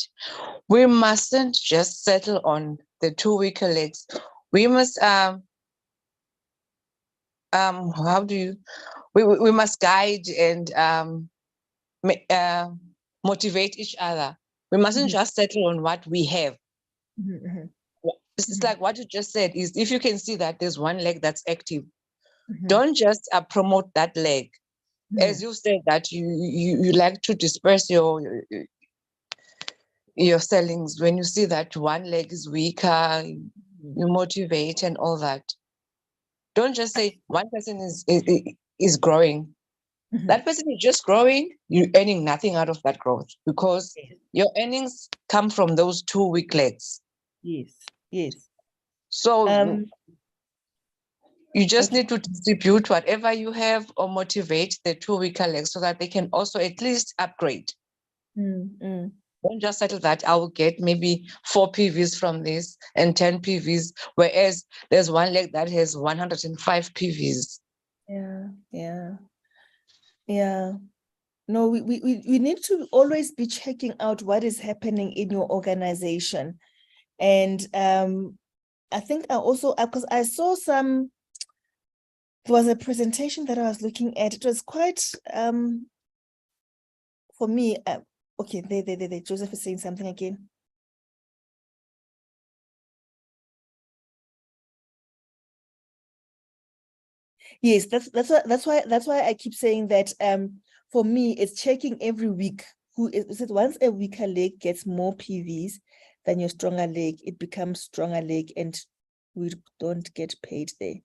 C: we mustn't just settle on the 2 weaker legs. We must we must guide and motivate each other. We mustn't just settle on what we have. It's like what you just said is if you can see that there's one leg that's active, don't just promote that leg. As you said that you like to disperse your sellings. When you see that one leg is weaker, you motivate and all that. Don't just say one person is growing. That person is just growing, you're earning nothing out of that growth because your earnings come from those 2 weak legs.
A: Yes, yes.
C: So you just need to distribute whatever you have or motivate the 2 weaker legs so that they can also at least upgrade. Don't just settle that I will get maybe 4 PVs from this and 10 PVs, whereas there's one leg that has 105 PVs.
A: Yeah. No, we need to always be checking out what is happening in your organization. And I think I also, because I saw there was a presentation that I was looking at. It was quite, for me, okay, there, Joseph is saying something again. Yes, that's why I keep saying that for me, it's checking every week who is it. Once a weaker leg gets more PVs than your stronger leg, it becomes stronger leg and we don't get paid there.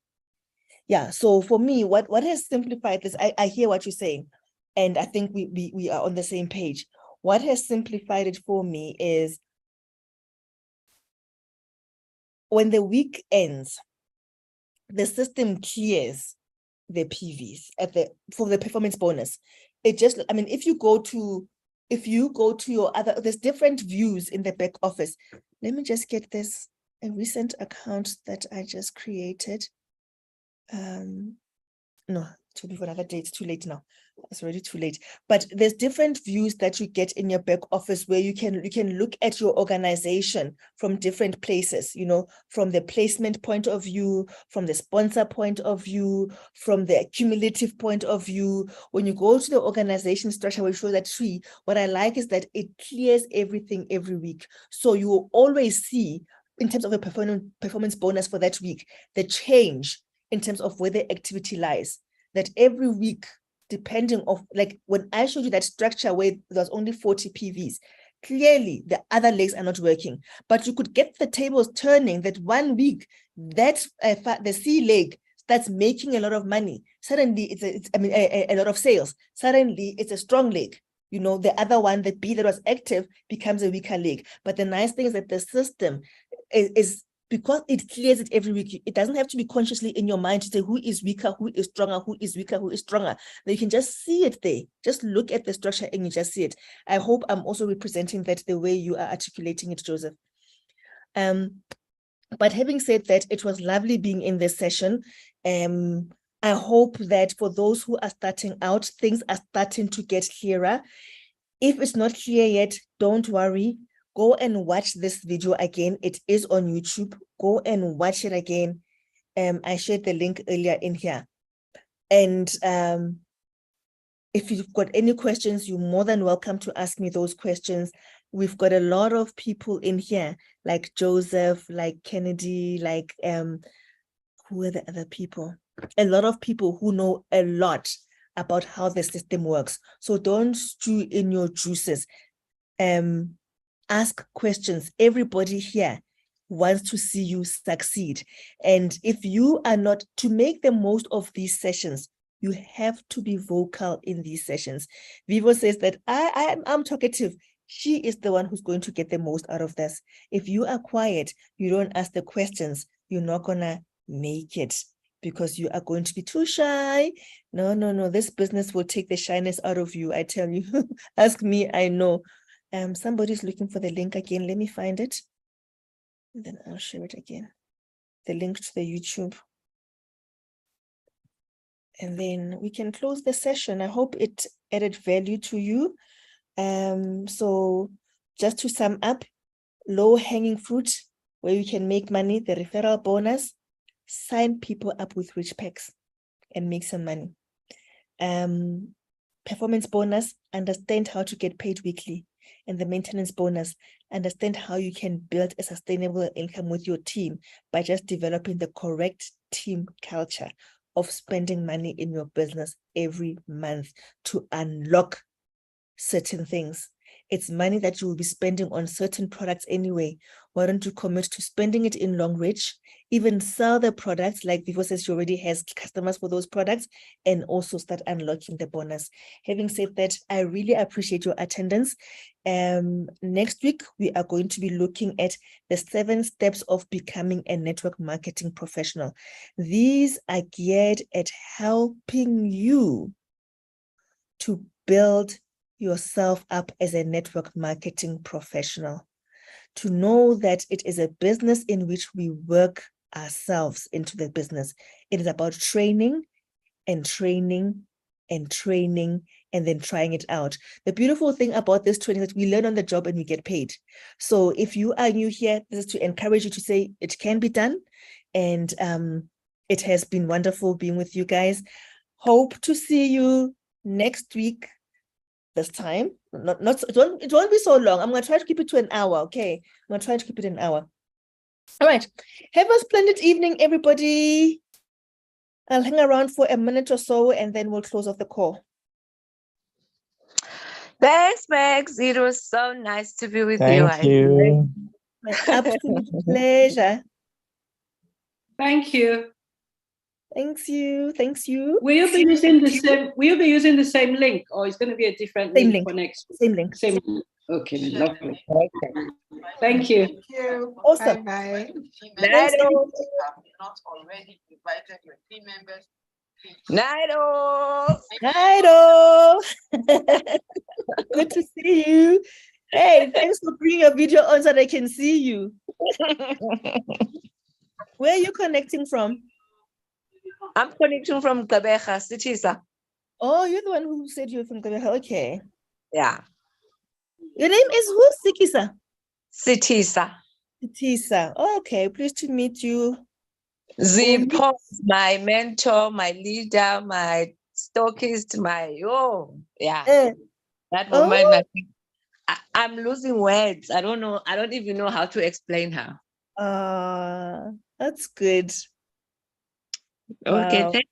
A: Yeah, so for me, what has simplified this, I hear what you're saying, and I think we are on the same page. What has simplified it for me is when the week ends, the system clears the PVs for the performance bonus. It just, I mean, if you go to your other, there's different views in the back office. Let me just get this, a recent account that I just created. No, it will be for another day. It's too late now. It's already too late. But there's different views that you get in your back office where you can look at your organization from different places, you know, from the placement point of view, from the sponsor point of view, from the cumulative point of view. When you go to the organization structure, we show that tree. What I like is that it clears everything every week. So you will always see, in terms of a performance bonus for that week, the change in terms of where the activity lies. That every week, depending of, like when I showed you that structure where there was only 40 PVs, clearly the other legs are not working, but you could get the tables turning that one week that the C leg starts making a lot of money. Suddenly it's a lot of sales. Suddenly it's a strong leg. You know, the other one, the B that was active, becomes a weaker leg. But the nice thing is that the system is because it clears it every week. It doesn't have to be consciously in your mind to say who is weaker, who is stronger, who is weaker, who is stronger. Then you can just see it there. Just look at the structure and you just see it. I hope I'm also representing that the way you are articulating it, Joseph. But having said that, it was lovely being in this session. I hope that for those who are starting out, things are starting to get clearer. If it's not clear yet, don't worry. Go and watch this video again. It is on YouTube. Go and watch it again. I shared the link earlier in here. And if you've got any questions, you're more than welcome to ask me those questions. We've got a lot of people in here, like Joseph, like Kennedy, like who are the other people? A lot of people who know a lot about how the system works. So don't stew in your juices. Ask questions. Everybody here wants to see you succeed. And if you are not, to make the most of these sessions, you have to be vocal in these sessions. Vivo says that I'm talkative. She is the one who's going to get the most out of this. If you are quiet, you don't ask the questions, you're not gonna make it because you are going to be too shy. No, this business will take the shyness out of you, I tell you. Ask me, I know. Somebody's looking for the link again. Let me find it. And then I'll share it again. The link to the YouTube. And then we can close the session. I hope it added value to you. So just to sum up, low-hanging fruit where you can make money, the referral bonus, sign people up with rich packs and make some money. Performance bonus, understand how to get paid weekly. And the maintenance bonus, understand how you can build a sustainable income with your team by just developing the correct team culture of spending money in your business every month to unlock certain things. It's money that you will be spending on certain products anyway. Why don't you commit to spending it in Longreach, even sell the products like Vivo says she already has customers for those products, and also start unlocking the bonus. Having said that, I really appreciate your attendance. Next week, we are going to be looking at the 7 steps of becoming a network marketing professional. These are geared at helping you to build yourself up as a network marketing professional, to know that it is a business in which we work ourselves into the business. It is about training and training and training and then trying it out. The beautiful thing about this training is that we learn on the job and we get paid. So if you are new here, this is to encourage you to say it can be done. And it has been wonderful being with you guys. Hope to see you next week. This time, it won't be so long. I'm going to try to keep it to an hour, okay? I'm going to try to keep it an hour. All right. Have a splendid evening, everybody. I'll hang around for a minute or so, and then we'll close off the call.
C: Thanks, Max. It was so nice to be with
H: Thank
C: you.
H: you.
A: My absolute pleasure.
I: Thank you.
A: Thanks you.
I: Will you be using the same? Will you be using the same link, or is going to be a different
A: Same
I: link
A: link.
I: for next?
A: Same link.
I: Same. Okay, then, lovely.
C: Okay.
I: Thank you.
B: Thank you.
A: Awesome.
B: Bye-bye.
A: Thanks,
C: Night-o.
J: Have not already invited your team members.
C: Night-o.
A: Night-o. Good to see you. Hey, thanks for bringing your video on so that I can see you. Where are you connecting from?
C: I'm connecting from Kabeja, Sitisa.
A: Oh, you're the one who said you're from Kabeja. Okay.
C: Yeah.
A: Your name is who? Sikisa?
C: Sitisa.
A: Sikisa. Oh, okay. Pleased to meet you.
C: Zippo, my mentor, my leader, my stockist, that woman. I'm losing words. I don't know. I don't even know how to explain her.
A: That's good.
C: Okay,
A: Wow.
C: thank